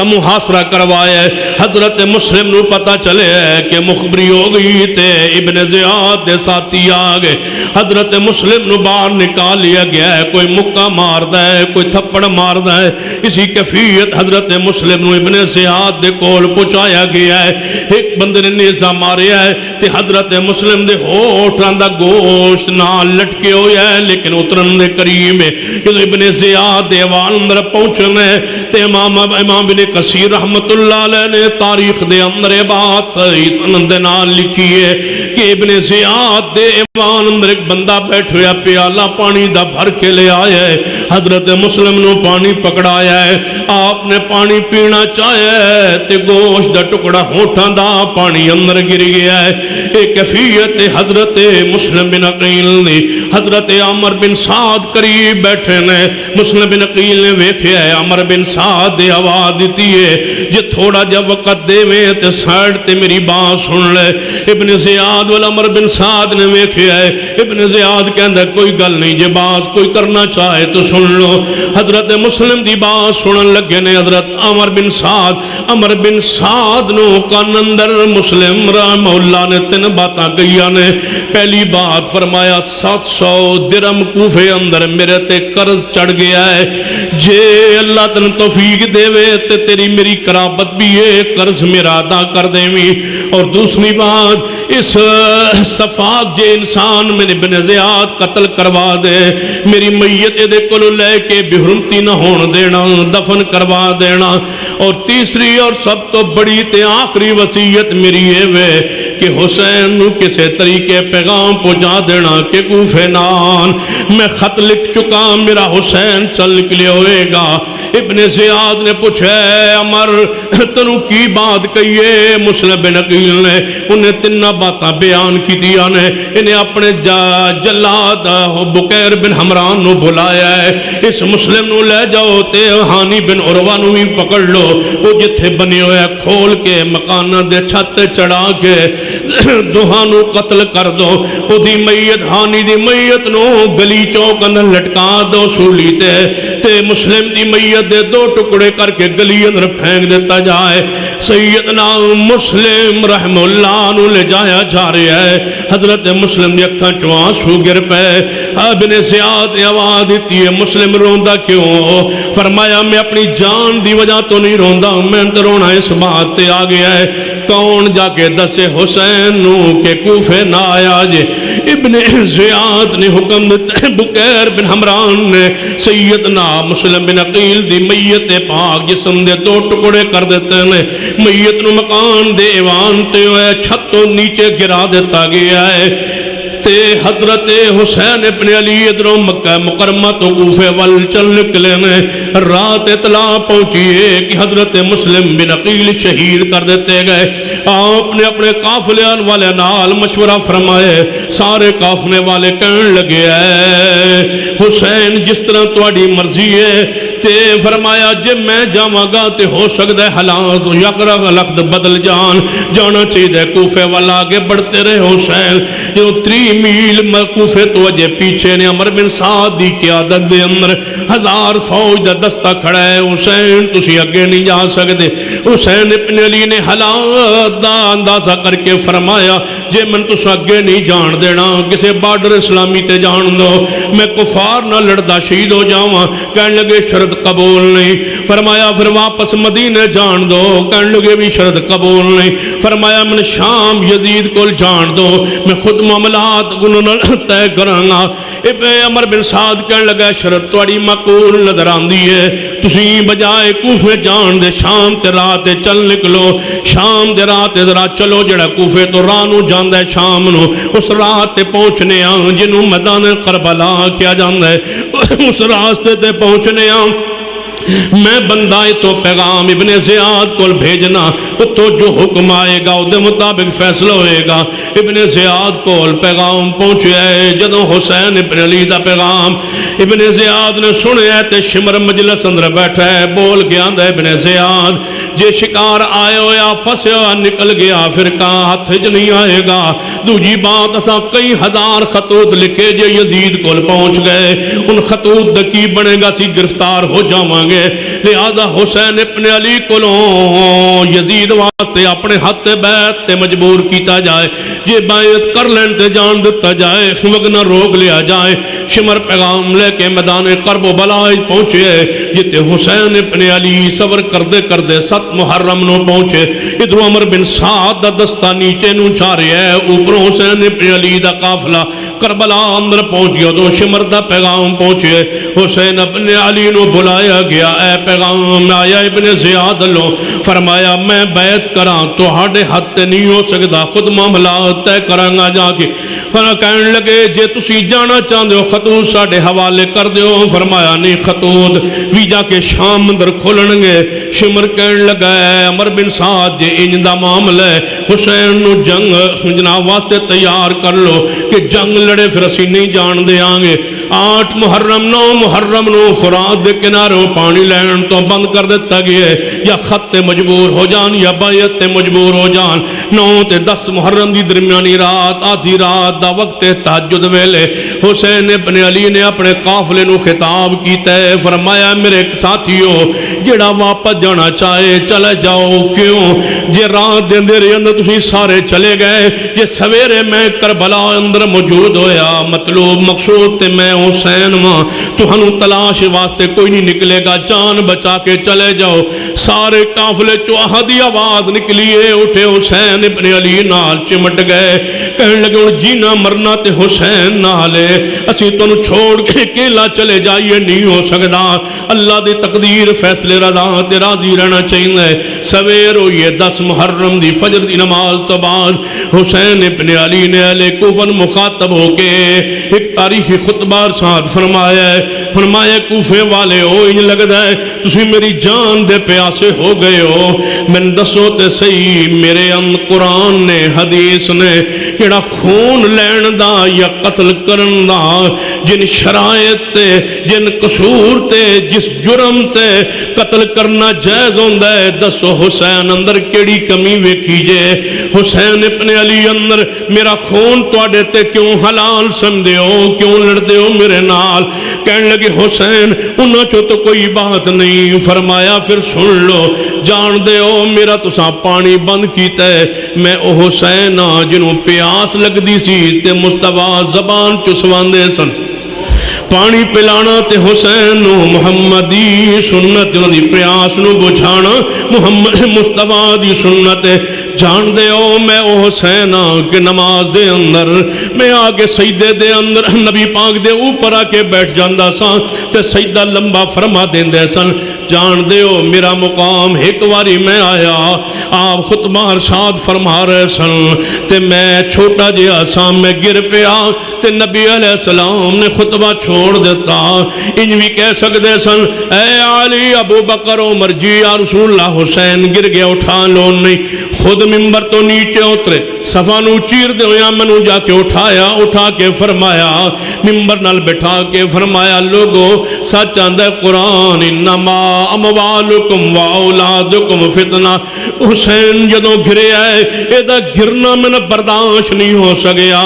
محاصرہ کروایا ہے حضرت مسلم نو پتا چلے ہے کہ مخبری ہو گئی تے ابن زیاد دے ساتھی آگئے حضرت مسلم نو باہر نکال لیا گیا ہے کوئی مکہ ماردا ہے کوئی تھپڑ ماردا ہے اسی کیفیت حضرت مسلم نو ابن زیاد دے کول پہنچایا گیا ہے ایک بندے نے نیزہ ماریا ہے تے حضرت مسلم دے ہوٹاں دا گوشت نال لٹکے ہویا ہے لیکن اترن دے قریب ہے جدو ابن زیاد دے وال اندر پہنچنا ہے تے امام بن کثیر رحمت اللہ علیہ نے تاریخ دے اندر بات صحیح سند نال لکھی ہے کہ ابن زیاد دے ایوان اندر ایک بندہ بیٹھ ہویا پیالہ پانی دا بھر کے لے آیا ہے حضرت مسلم نو پانی پکڑایا ہے آپ نے پانی پینا چاہیا ہے تے گوشت دا ٹکڑا ہونٹاں دا پانی اندر گر گیا ہے ایک کیفیت حضرت مسلم بن عقیل نے حضرت عمر بن سعد قریب بیٹھے نے مسلم بن عقیل نے ویکھیا ہے عمر بن سعد دے آواز دیتی ہے جے تھوڑا جا وقت دے میں تے سائڈ تے میری بات سن لے ابن زیاد والا عمر بن سعد نے ویکھیا ہے ابن زیاد کہندا کوئی گل نہیں جے بات کوئی کرنا چاہے تو سن لو حضرت مسلم دی بات سنن لگے نے حضرت عمر بن سعد نو کان اندر مسلم رحمہ اللہ نے 3 باتاں کہیاں نے پہلی بات فرمایا 700 درہم کوفے اندر میرے تے قرض چڑھ گیا ہے جے اللہ تن توفیق دے تے تیری میری قرابت بھی ہے قرض میرا ادا کر دے اور دوسری بات اس صفاق جے انسان میں نے بن زیاد قتل کروا دے میری میت دے کلو لے کے بحرمتی نہ ہون دینا دفن کروا دینا اور تیسری اور سب تو بڑی تے آخری وصیت میری ہے وہ کہ حسین نو کسے طریقے پیغام پہنچا دینا کہ کوفے نان میں خط لکھ چکا میرا حسین چل نکلے ہوئے گا ابن زیاد نے پوچھا عمر تنو کی بات کہیے مسلم بن عقیل نے انہیں 3 باتاں بیان کی دیا نے انہیں اپنے جلاد بکیر بن حمران نو بھلایا ہے اس مسلم نو لے جاؤ تے ہانی بن عروہ نو ہی پکڑ لو وہ جتھے بنے ہوئے کھول کے مکانہ دے چھت چڑھا کے دوہانو قتل کر دو وہ دی میت ہانی دی میت نو گلی چوک اندر لٹکا دو سولی تے مسلم دی میت دے 2 ٹکڑے کر کے گلی اندر پھینک دیتا جائے سیدنا مسلم رحمہ اللہ نو لے جایا جا رہا ہے حضرت مسلم دی اکھاں چوں آنسو گر پے ابن زیاد نے آواز دیتی ہے مسلم روندا کیوں فرمایا میں اپنی جان دی وجہ تو نہیں روندا میں تو رونا اس بات تے آ گیا ہے کون جا کے دسے حسین نو کہ کوفے نہ آیا جے ابن زیاد نے حکم دیتا بکیر بن حمران نے سیدنا مسلم بن عقیل دی میت پاک جسم دے 2 ٹکڑے کر دیتے ہیں میت نو مکان دے ایوان تے ہوئے چھتوں نیچے گرا دیتا گیا ہے تے حضرت حسین ابن علی ادھروں مکہ مکرمہ تو کوفے وال چل نکلے نے رات اطلاع پہنچی ہے کہ حضرت مسلم بن عقیل شہید کر دیتے گئے آپ نے اپنے قافلے والے نال مشورہ فرمائے سارے قافلے والے کہنے لگے حسین جس طرح تواڈی مرضی ہے تے فرمایا جے میں جاواں گا تے ہو سکتا ہے حالات یقرب لخت بدل جانا چاہیے کوفے والا آگے بڑھتے رہے حسین جو 3 میل کوفے تو اجے پیچھے نے عمر بن سعد دی قیادت دے اندر 1000 فوج دا دستہ کھڑا ہے حسین تسی اگے نہیں جا سکتے حسین ابن علی نے حالات دا اندازہ کر کے فرمایا جے من تس اگے نہیں جان دینا کسے بارڈر اسلامی تے جان دو میں کفار نہ لڑدا شہید ہو جاواں کہنے لگے شرط قبول نہیں فرمایا پھر واپس مدینے جان دو کہنے لگے بھی شرط قبول نہیں فرمایا من شام یزید کو جان دو میں خود معاملات طے کراں گا عمر بن سعد کہنے لگا شرط تواڈی معقول نظر آندی ہے تسی بجائے کوفے جان دے شام تے رات چل نکلو، شام دے رات ذرا چلو، جڑا کوفے تو راہ نو جاندا ہے شام نو اس رات تے پہنچنے آن جنوں میدان کربلا کیا جاندا ہے، اس راستے تے پہنچنے آن میں بندہ تو پیغام ابن زیاد کو بھیجنا، تو جو حکم آئے گا وہ دے مطابق فیصلہ ہوئے گا۔ ابن زیاد کو پیغام پہنچے ہے، جدوں حسین ابن علی دا پیغام ابن زیاد نے سنے ہے تے شمر مجلس اندر بیٹھا ہے، بول گیا دا ابن زیاد جے شکار آئے ہویا پھسے ہوا نکل گیا پھر کہاں ہاتھ جو نہیں آئے گا۔ دوجی بات اساں کئی ہزار خطوط لکھے جے یزید کو پہنچ گئے، ان خطوط دکی بنے گا سی گرفتار ہو جاواں گے، لہذا حسین ابن علی کو یزید واسطے اپنے ہاتھ بیعت تے مجبور کیتا جائے، جے بیعت کر لین تے جان دیتا جائے وگنا روک لیا جائے۔ شمر پیغام لے کے میدان کرب و بلا پہنچے جتے حسین ابن علی صبر کردے کردے 7 محرم نو پہنچے، ادھر عمر بن سعد دا دستہ نیچے نو چارے ہے، اوپروں حسین ابن علی دا قافلہ کربلا اندر پہنچ گیا، تو شمر دا پیغام پہنچے، حسین ابن علی نو بلایا گیا، اے پیغام میں آیا ابن زیاد لو، فرمایا میں بیعت کراں تو ہاڑے حد تے نہیں ہو سکتا، خود معاملہ طے کرانگا جا کے۔ کہنے لگے جے تسی جانا چاہتے ہو خطوط ساڑھے حوالے کر دیو، فرمایا نہیں خطوط بھی جا کے شام اندر کھولنگے۔ شمر کہنے لگا ہے عمر بن سعد جے انجدہ معاملہ ہے، حسین نو جنگ جناب واسطے تیار کر لو کہ جنگ لڑے پھر اسی نہیں جان دے آنگے۔ 8 محرم 9 محرم نو فرات دے کناروں پانی لین تو بند کر دیتا گئے، یا خط مجبور ہو جان یا بیعت مجبور ہو جان۔ 9 تے 10 محرم دی درمیانی رات آدھی رات دا وقت تہجد ویلے حسین ابن علی نے اپنے قافلے نو خطاب کیتا ہے، فرمایا میرے ساتھیو جڑا واپس جانا چاہے چلے جاؤ، کیوں جے رات دے دے اندر تسی سارے چلے گئے، جے سویرے میں کربلا اندر موجود ہویا، مطلوب مقصود تے میں حسین ماں تو ہنو تلاش واسطے کوئی نہیں نکلے گا، جان بچا کے چلے جاؤ۔ سارے قافلے چو احدی آواز نکلیے اٹھے، حسین ابن علی نال چمٹ گئے، کہنے لگے جینا مرنا تے حسین نالے، اسی تو چھوڑ کے اکیلا چلے جائیے نہیں ہو سکتا، اللہ دی تقدیر فیصلے رضا تے راضی رہنا چاہیے۔ سویر ہوئیے 10 محرم دی فجر دی نماز تو بعد حسین ابن علی نے اہل کوفہ مخاطب ہو کے ایک تاریخی خطبہ ساتھ فرمایا ہے، فرمایا کوفے والے ہو انج لگتا ہے تسی میری جان دے پیاسے ہو گئے ہو، میں دسو تے صحیح میرے قرآن نے حدیث نے کیڑا خون لین دا یا قتل کرن دا جن شرائط تے جن قصور تے جس جرم تے قتل کرنا جائز ہوندہ ہے، دسو حسین اندر کیڑی کمی ویکھی جے؟ حسین ابن علی اندر میرا خون توڑے تے کیوں حلال سمدے ہو، کیوں لڑدے ہو میرے نال؟ کہنے لگے حسین انہاں چو تو کوئی بات نہیں، فرمایا پھر سن لو، جان دے ہو میرا تساں پانی بند کیتا ہے، میں او حسین جنہوں پیاس لگ دی سی تے مصطفیٰ زبان چسوان دے سن، پانی پلانا تے حسین نو محمدی سنت دی پیاس نو بچھانا محمد مصطفیٰ دی سنت جان دے ہو میں او حسین کے نماز دے اندر میں آگے سجدے دے اندر نبی پاک دے اوپر آکے بیٹھ جاندہ سا تے سجدہ لمبا فرما دین دے سن، جان دے ہو میرا مقام ایک واری میں آیا آپ خطبہ ارشاد فرما رہے سن تے میں چھوٹا جہا سا میں گر پیا تے نبی علیہ السلام نے خطبہ چھوڑ دیتا، انج بھی کہہ سکتے سن اے علی ابو بکر عمر جی یا رسول اللہ حسین گر گیا اٹھا لو نہیں، خود ممبر تو نیچے اترے صفانو چیر دے ہویا منو جا کے اٹھایا، اٹھا کے فرمایا ممبر نال بٹھا کے فرمایا لوگو سچ آندہ قرآن انما اموالکم و اولادکم فتنہ، حسین جدوں گھرے آئے ایدہ گرنا میں برداشت نہیں ہو سگیا،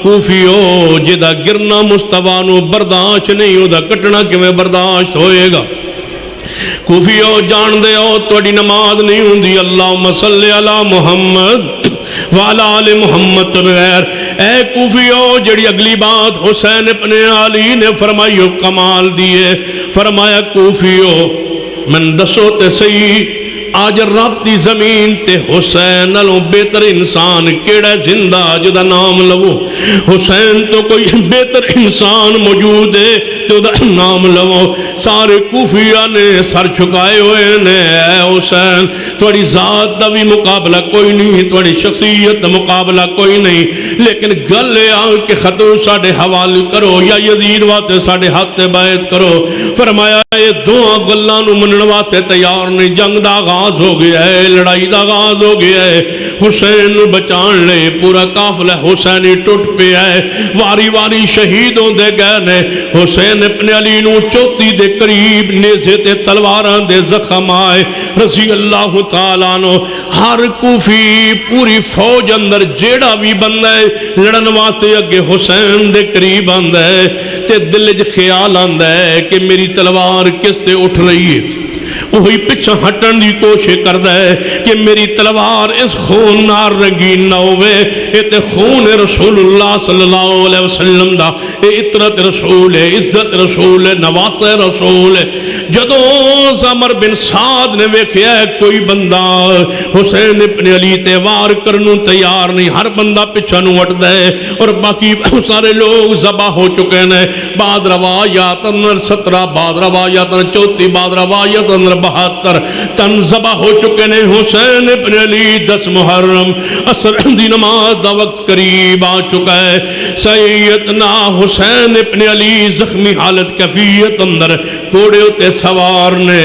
کوفیو جدہ گرنا مصطفیٰ نو برداشت نہیں ہو دا کٹنا کیویں برداشت ہوئے گا؟ کوفیو جان دے ہو توڑی نماز نہیں ہوں دی اللہم صلی علی محمد وعلا آل محمد تو بغیر، اے کوفیو جڑی اگلی بات حسین ابن علی نے فرمائیو کمال دیئے، فرمایا کوفیو من دسو تے صحیح آج رب دی زمین تے حسین نالوں بہتر انسان کیڑا ہے زندہ جدا نام لو حسین تو کوئی بہتر انسان موجود ہے تو دا نام لو سارے کوفیہ نے سر چھکائے ہوئے نے اے حسین تھوڑی ذات دا بھی مقابلہ کوئی نہیں تھوڑی شخصیت دا مقابلہ کوئی نہیں لیکن گل آ کہ خطو ساڑھے حوالے کرو یا یزید واتے ساڑھے ہاتھ بیعت کرو فرمایا یہ دعا گلانو مننواتے تیار نہیں جنگ دا آغاز ہو گیا ہے لڑائی دا آغاز ہو گیا ہے حسین بچان لے پورا قافلہ حسینی ٹوٹ پہ ہے واری واری شہیدوں دے گئے نے حسین اپنے علی نو چوتی دے قریب نیزے تے تلواران دے زخم آئے رضی اللہ تعالیٰ عنہ ہر کوفی پوری فوج اندر جیڑا بھی بندہ ہے لڑن واسطے اگے حسین دے قریب آندہ ہے تے دل خیال آندہ ہے کہ میری تلوار کس تے اٹھ رہی ہے وہی پچھا ہٹن دی کوشش کردا ہے کہ میری تلوار اس خون نار رنگین نہ ہوئے یہ تے خون رسول اللہ صلی اللہ علیہ وسلم دا یہ اطرت رسول ہے عزت رسول ہے نواس رسول ہے جدوں عمر بن سعد نے ویکھیا ہے کوئی بندہ حسین ابن علی تے وار کرنوں تیار نہیں ہر بندہ پچھا نو ہٹدا ہے اور باقی سارے لوگ ذبح ہو چکے ہیں بعد روایات اندر 17 بعد روایات اندر 34 بعد روایات اندر 72 تن ذبح ہو چکے ہیں حسین ابن علی 10 محرم عصر دی نماز دا وقت قریب آ چکا ہے سیدنا حسین ابن علی زخمی حالت کیفیت اندر گھوڑے ہوتے سوار نے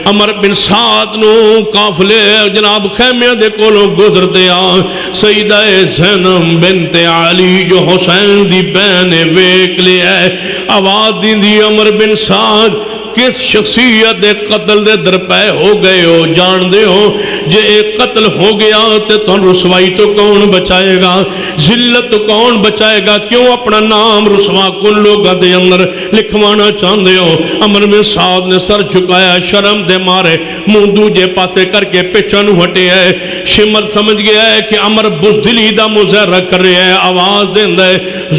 عمر بن سعد نو قافلے جناب خیمیہ دے کولوں گزر دیا سیدہ زینب بنت علی جو حسین دی بہن ویک لے ہے آواز دی عمر بن سعد کس شخصیت دے قتل دے درپے ہو گئے ہو جان دے ہو جے ایک قتل ہو گیا تے تو رسوائی تو کون بچائے گا ذلت تو کون بچائے گا کیوں اپنا نام رسوا کن لوگا دے اندر لکھوانا چاندے ہو عمر بن سعد نے سر چکایا شرم دے مارے منہ دوجے پاسے کر کے پیچھے نو ہٹے ہے شمر سمجھ گیا ہے کہ عمر بزدلی دا مظاہرہ کر رہے ہیں آواز دیں دے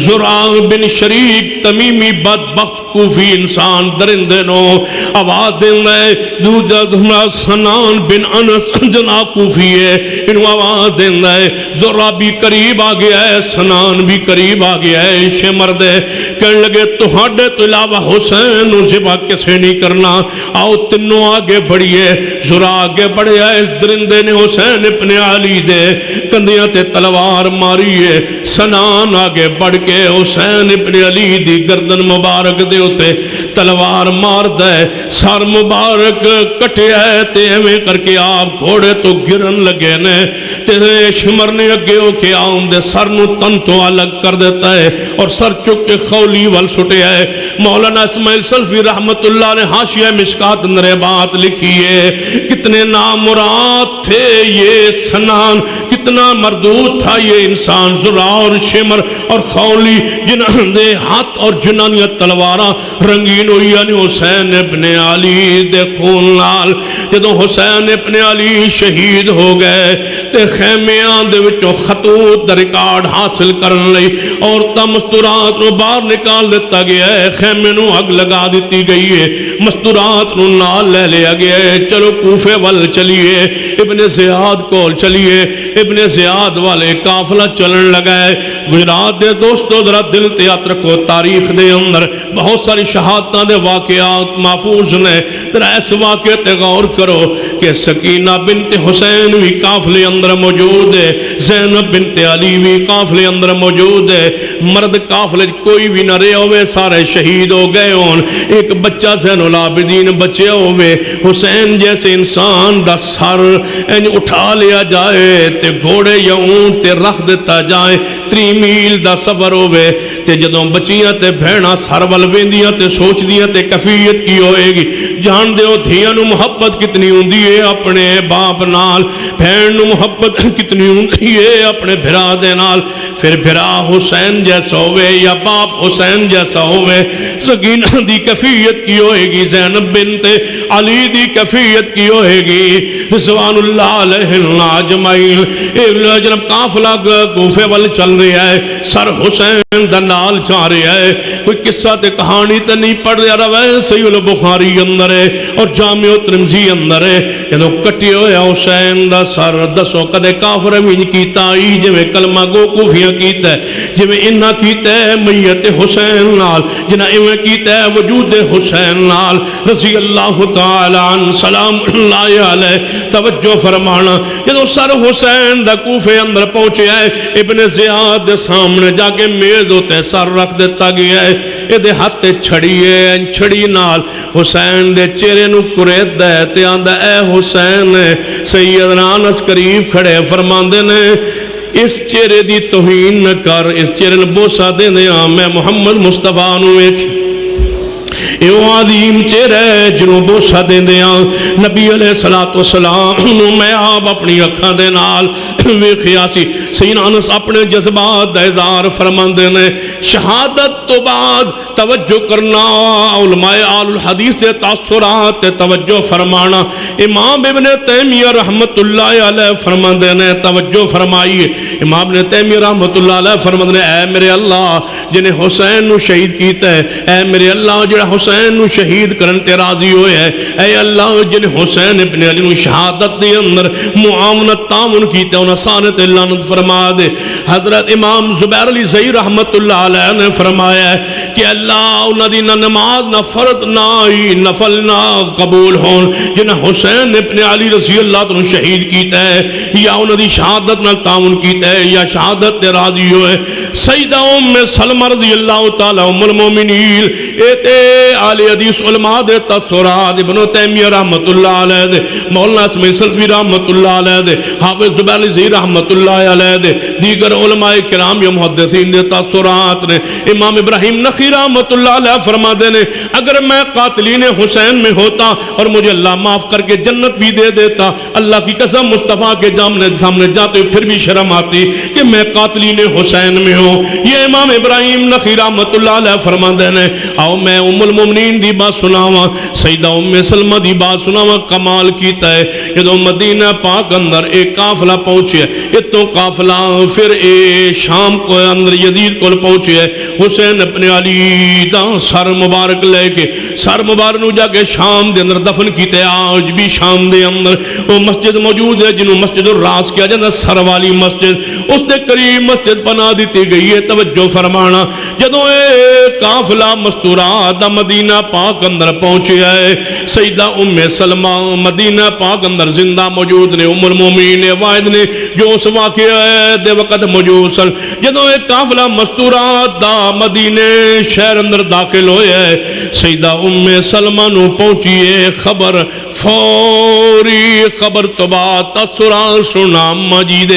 زرار بن شریک تمیمی بدبخت کوفی انسان درندے نو آواز دینا ہے دوجہ دھمرا سنان بن انس جنا کوفی ہے انہوں آواز دینا ہے ذرا بھی قریب آ گیا ہے سنان بھی قریب آ گیا ہے شمر دے کہنے لگے تو ہاڑے تو علاوہ حسین ذبح کسے نہیں کرنا آؤ تنوں آگے بڑھئے ذرا آگے بڑھے ہے اس درندے نے حسین ابن علی دے کندیاں تے تلوار ماری ہے سنان آگے بڑھ کے حسین ابن علی دی گردن مبارک دے ہوتے تلوار مار دے سار مبارک کٹے ہے تے ہمیں کر کے آپ گھوڑے تو گرن لگے نے تیرے شمر نے اگے ہو کے آؤں دے سر نو تن تو الگ کر دیتا ہے اور سر چک کے خولی وال سٹے ہے مولانا اسماعیل سلفی رحمت اللہ نے حاشیہ مشکات اندر بات لکھی ہے کتنے نامراد تھے یہ سنان کتنا مردود تھا یہ انسان زرا اور شمر اور خولی جنہاں دے ہاتھ اور جنانیت تلوارہ رنگین ہوئی یعنی حسین ابن علی دے خون لال جدو حسین ابن علی شہید ہو گئے تے خیمیاں دے وچوں خطوط دا ریکارڈ حاصل کرن لئی اور تا مستورات نو باہر نکال دیتا گیا ہے خیمے نو اگ لگا دیتی گئی ہے مستورات نو نال لے لیا گیا ہے چلو کوفے وال چلیے ابن زیاد کول چلیے ابن زیاد والے قافلہ چلن لگا ہے گجرات دے دوستو ذرا دل تیاتر کو تاریخ دے اندر بہت ساری شہادتاں دے واقعات محفوظ نے ذرا اس واقعے تے غور کرو کہ سکینہ بنت حسین بھی قافلے اندر موجود ہے زینب بنت علی بھی قافلے اندر موجود ہے مرد قافلے کوئی بھی نہ رہے ہوئے سارے شہید ہو گئے ہون ایک بچہ زین العابدین بچے ہوئے حسین جیسے انسان دا سر اٹھا لیا جائے تے گھوڑے یا اونٹ تے رکھ دیتا جائے 3 میل دا سفر ہوئے تے جدوں بچیاں تے بھیڑاں سر ول ویندیاں تے سوچ دیاں تے کیفیت کی ہوئے گی جان دے ہو دھیاں نو محبت کتنی ہوندی ہے اپنے باپ نال بھیڑ نو محبت کتنی ہوندی ہے اپنے بھرا دے نال پھر بھرا حسین جیسا ہوئے یا باپ حسین جیسا ہوئے سکینہ دی کیفیت کی ہوئے گی زینب بنت علی دی کیفیت کی ہوئے گی رضوان اللہ علیہ اجمعین ایک جناب قافلہ کوفے وال چل رہا ہے سر حسین دا نال جا رہا ہے، کوئی قصہ تے کہانی تے نہیں پڑھ رہا رہا، صحیح البخاری اندر ہے اور جامع ترمذی اندر ہے، جدو کٹے ہویا حسین دا سر دسو کدے کافر بھی نہیں کیتا آئی جو کلمہ گو کوفیاں کیتا ہے، جو انہاں کیتا ہے میت حسین نال، جنہاں ایویں کیتا ہے وجود حسین نال رضی اللہ تعالی عنہ سلام اللہ علیہ۔ توجہ فرمانا، جدو سر حسین دا کوفے اندر پہنچے ہے، ابن زیاد دے سامنے جا کے میز ہوتے سر رکھ دیتا گیا ہے، یہ دے ہاتھ چھڑی ہے، چھڑی نال حسین دے چہرے نو کرید ہے تے آندہ اے حسین سیدنا انس قریب کھڑے فرماندے نے اس چہرے دی توہین نہ کر، اس چہرے نے بوسہ دے دیا، میں محمد مصطفیٰ نو ایک ایو عظیم چہرے جنہوں بوسہ دے دیا، نبی علیہ السلام میں آپ اپنی اکھاں دے نال ویکھیا سی۔ سیدنا انس اپنے جذبات دا اظہار فرماندے نے، شہادت تو بعد توجہ کرنا، علماء آل الحدیث دے تاثرات توجہ فرمانا۔ امام ابن تیمیہ رحمت اللہ علیہ فرماندے نے، توجہ فرمائیے، امام ابن تیمیہ رحمت اللہ علیہ فرماندے نے، اے میرے اللہ جنہیں حسین نو شہید کیتا ہے، اے میرے اللہ جنہیں حسین نو شہید کرن تے راضی ہوئے ہے، اے اللہ جنہیں حسین ابن علی نو شہادت دے اندر معاونت تعاون کیتا ہے، انہاں سارے تے لعنت فرما دے۔ حضرت امام زبیر علی زئی رحمت اللہ علیہ نے فرمایا ہے کہ اللہ انہاں دی نہ نماز نہ فرض نہ نفل نہ قبول ہون جنہیں حسین ابن علی رضی اللہ عنہ شہید کیتا ہے، یا انہاں دی شہادت نہ تعاون کیتا ہے، یا شہادت تے راضی ہوئے۔ سیدہ ام سلمہ رضی اللہ تعالی ام المومنین ایتے آل حدیث علماء دے تاثرات، ابن تیمیہ رحمت اللہ علیہ دے، مولانا اسماعیل سلفی رحمت اللہ علیہ دے، حافظ زبیر علی زئی رحمت اللہ علیہ دے، دیگر علماء کرام یا محدثین دے تاثرات نے۔ امام ابراہیم نخعی رحمت اللہ علیہ فرما دے نے، اگر میں قاتلین حسین میں ہوتا اور مجھے اللہ معاف کر کے جنت بھی دے دیتا، اللہ کی قسم مصطفیٰ کے سامنے جاتے پھر بھی شرم آتی کہ میں قاتلین حسین میں ہوں۔ یہ امام ابراہیم نخعی رحمت اللہ علیہ فرما دے نے۔ آؤ میں ام المومنین دی بات سناواں، سیدہ ام سلمہ دی بات سناواں، کمال کیتا ہے جدو مدینہ پاک اندر ایک قافلہ پہنچے، اتوں قافلہ پھر شام کو اندر یزید کو پہنچے، حسین اپنے علی دا سر مبارک لے کے سر مبارک نو جا کے شام دے اندر دفن کیتے۔ آج بھی شام دے اندر وہ مسجد موجود ہے جنہوں مسجد الراس کیا جاتا، سر والی مسجد، اس دے قریب مسجد بنا دیتی گئی ہے۔ توجہ فرمانا، جدو قافلہ مستورات مدینہ پاک اندر پہنچے ہے، سیدہ ام سلمہ مدینہ پاک اندر زندہ موجود نے، ام المومنین واحد نے جو اس واقعہ دے وقت موجود سن۔ جدو ایک قافلہ مستورات دا مدینہ شہر اندر داخل ہوئے ہے، سیدہ ام سلمہ نو پہنچی ہے خبر، فوری خبر تو بعد تاثرات سنا مجید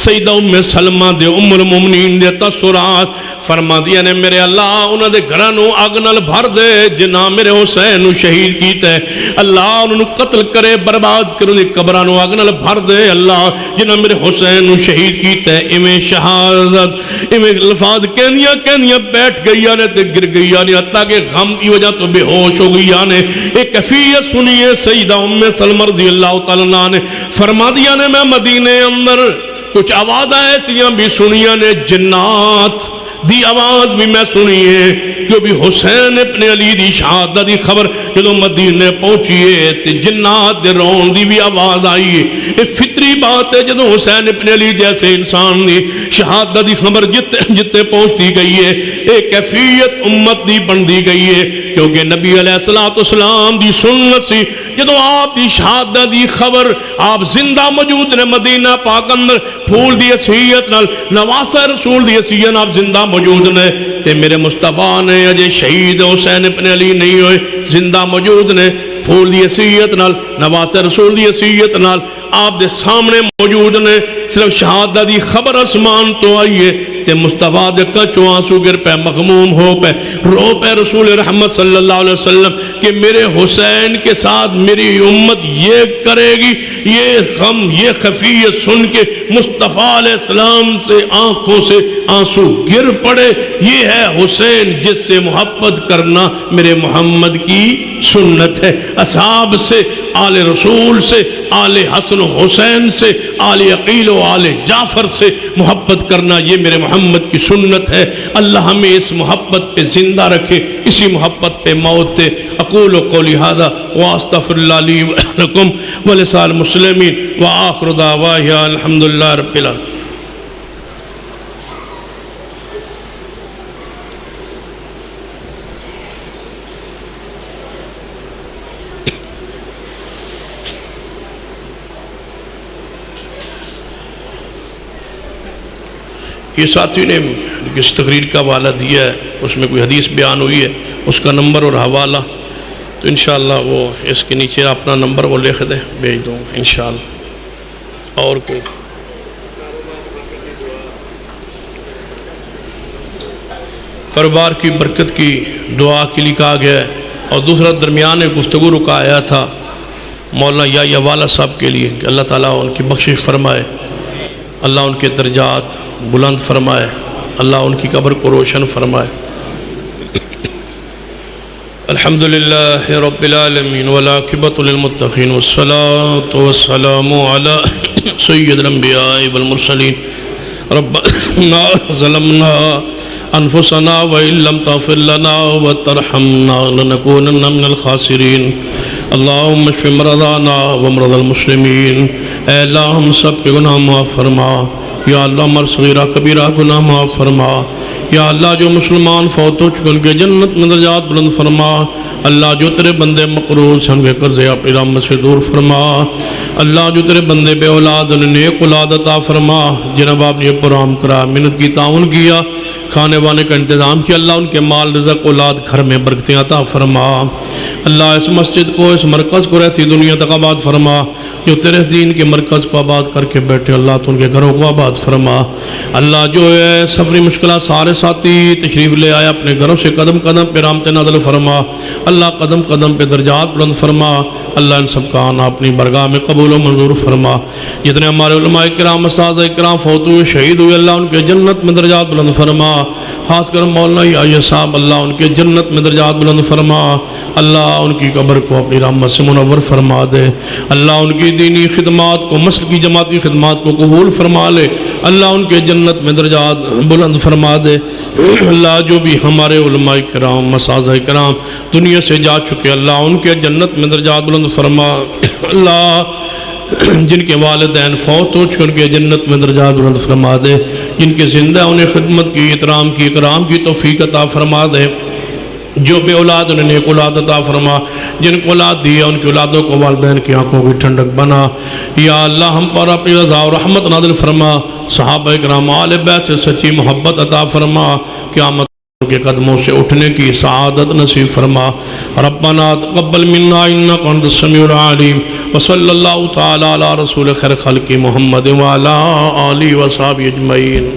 سیدہ ام سلمہ دے ام المومنین دے تاثرات فرما دیا نے، میرے اللہ انہوں نے گھرانوں آگ نال بھر دے جنہ میرے حسین شہید کیتا ہے، اللہ انہوں نے قتل کرے برباد کرو دے قبرانوں آگ نال بھر دے، اللہ جنہ میرے حسین شہید کیتا ہے۔ ایویں شہادت ایویں الفاظ کہنیاں بیٹھ گئی نے تے گر گئی نے، حتیٰ کہ غم کی وجہ تو بے ہوش ہو گئی نے۔ ایک کیفیت سنیے سیدہ ام سلمہ رضی اللہ تعالیٰ عنہ نے فرما دیا نے، میں مدینے اندر کچھ آوازیں ایسیاں بھی سنیاں نے، جنات دی آواز بھی میں سنی ہے، جو بھی حسین ابن علی دی شہادت دی خبر جدو مدینے پہنچی ہے تے جنات دے رون دی بھی آواز آئی ہے۔ یہ فطری بات ہے، جدو حسین ابن علی جیسے انسان دی شہادت دی خبر جتے پہنچتی گئی ہے، ایک کیفیت امت دی بن دی گئی ہے، کیونکہ نبی علیہ السلام دی سنت سی، جدو آپ دی شہادت دی خبر آپ زندہ موجود نے مدینہ پاک اندر، پھول دی عصیت نال نواسہ رسول دی عصیت آپ زندہ موجود نے، تے میرے مصطفیٰ نے اجے شہید حسین ابن علی نہیں ہوئے، زندہ موجود نے، پھول دی عصیت نال نواسہ رسول دی عصیت نال آپ دے سامنے موجود نے، صرف شہادت دی خبر اسمان تو آئیے تے مصطفیٰ دے کچھو آنسو گر پہ، مغموم ہو پہ، رو پہ رسول رحمت صلی اللہ علیہ وسلم کہ میرے حسین کے ساتھ میری امت یہ کرے گی۔ یہ غم یہ خفیت سن کے مصطفیٰ علیہ السلام سے آنکھوں سے آنسو گر پڑے۔ یہ ہے حسین جس سے محبت کرنا میرے محمد کی سنت ہے، اصحاب سے، آل رسول سے، آل حسن و حسین سے، آل عقیل و آل جعفر سے محبت کرنا، یہ میرے محمد کی سنت ہے۔ اللہ ہمیں اس محبت پہ زندہ رکھے، اسی محبت پہ موت دے۔ اقول قولی ھذا واستغفر اللہ لی ولکم ولسائر المسلمین وآخر دعوانا الحمدللہ رب العالمین۔ یہ ساتھی نے کس تقریر کا حوالہ دیا ہے، اس میں کوئی حدیث بیان ہوئی ہے، اس کا نمبر اور حوالہ، تو انشاءاللہ وہ اس کے نیچے اپنا نمبر وہ لکھ دیں، بھیج دوں انشاءاللہ۔ اور کوئی کاروبار کی برکت کی دعا کے لیے کہا گیا ہے، اور دوسرا درمیان گفتگو رکا آیا تھا مولانا یا والا صاحب کے لیے کہ اللہ تعالیٰ ان کی بخشش فرمائے، اللہ ان کے درجات بلند فرمائے، اللہ ان کی قبر کو روشن فرمائے۔ الحمدللہ رب العالمین والعاقبۃ للمتقین والصلاة والسلام علی سید الانبیاء والمرسلین۔ ربنا ظلمنا انفسنا وان لم تغفر لنا وترحمنا لنکونن من الخاسرین۔ اللہم اشف مرضانا ومرضى المسلمین۔ اے اللہ ہم سب کے گناہ معاف فرما، یا اللہ ہمارا صغیرہ کبیرہ گناہ معاف فرما، یا اللہ جو مسلمان فوت ہو چکے ان کے جنت میں درجات بلند فرما، اللہ جو تیرے بندے مقروض ہیں ان کے قرضے اپنی رحمت سے دور فرما، اللہ جو تیرے بندے بے اولاد انہیں نیک اولاد عطا فرما، جنہیں باپ نے یہ پروگرام کرا محنت کی تعاون کیا، کھانے وانے کا انتظام کیا، اللہ ان کے مال رزق اولاد گھر میں برکتیں عطا فرما، اللہ اس مسجد کو اس مرکز کو رہتی دنیا تک آباد فرما، جو تیرے دین کے مرکز کو آباد کر کے بیٹھے اللہ تو ان کے گھروں کو آباد فرما، اللہ جو ہے سفری مشکلات سارے ساتھی تشریف لے آئے اپنے گھروں سے قدم قدم پہ رحمت نازل فرما، اللہ قدم قدم پہ درجات بلند فرما، اللہ ان سب کا آنا اپنی برگاہ میں قبول و منظور فرما، جتنے ہمارے علماء کرام اساتذہ کرام فوت ہوئے شہید ہوئے اللہ ان کے جنت میں درجات بلند فرما، خاص کر مولانا یا صاحب اللہ ان کے جنت میں درجات بلند فرما، اللہ ان کی قبر کو اپنی رحمت سے منور فرما دے، اللہ ان کی دینی خدمات کو مسجد کی جماعتی خدمات کو قبول فرما لے، اللہ ان کے جنت میں درجات بلند فرما دے، اللہ جو بھی ہمارے علماء کرام اساتذہ کرام دنیا سے جا چکے اللہ ان کے جنت میں درجات بلند فرما، اللہ جن کے والدین فوت ہو چکے ان کے جنت میں درجات بلند فرما دے، جن کے زندہ انہیں خدمت کی احترام کی اکرام کی توفیق عطا فرما دے، جو بے اولاد انہیں نیک اولاد عطا فرما، جن کو اولاد دی ہے ان کی اولادوں کو والدین کی آنکھوں کی ٹھنڈک بنا، یا اللہ ہم پر اپنی رضا و رحمت نازل فرما، صحابہ کرام آل بیت سے سچی محبت عطا فرما، قیامت کے قدموں سے اٹھنے کی سعادت نصیب فرما، ربنا تقبل منا انک انت السمیع العلیم، وصلی اللہ تعالی علی رسول خیر خلق محمد وعلی آلہ وصحبہ اجمعین۔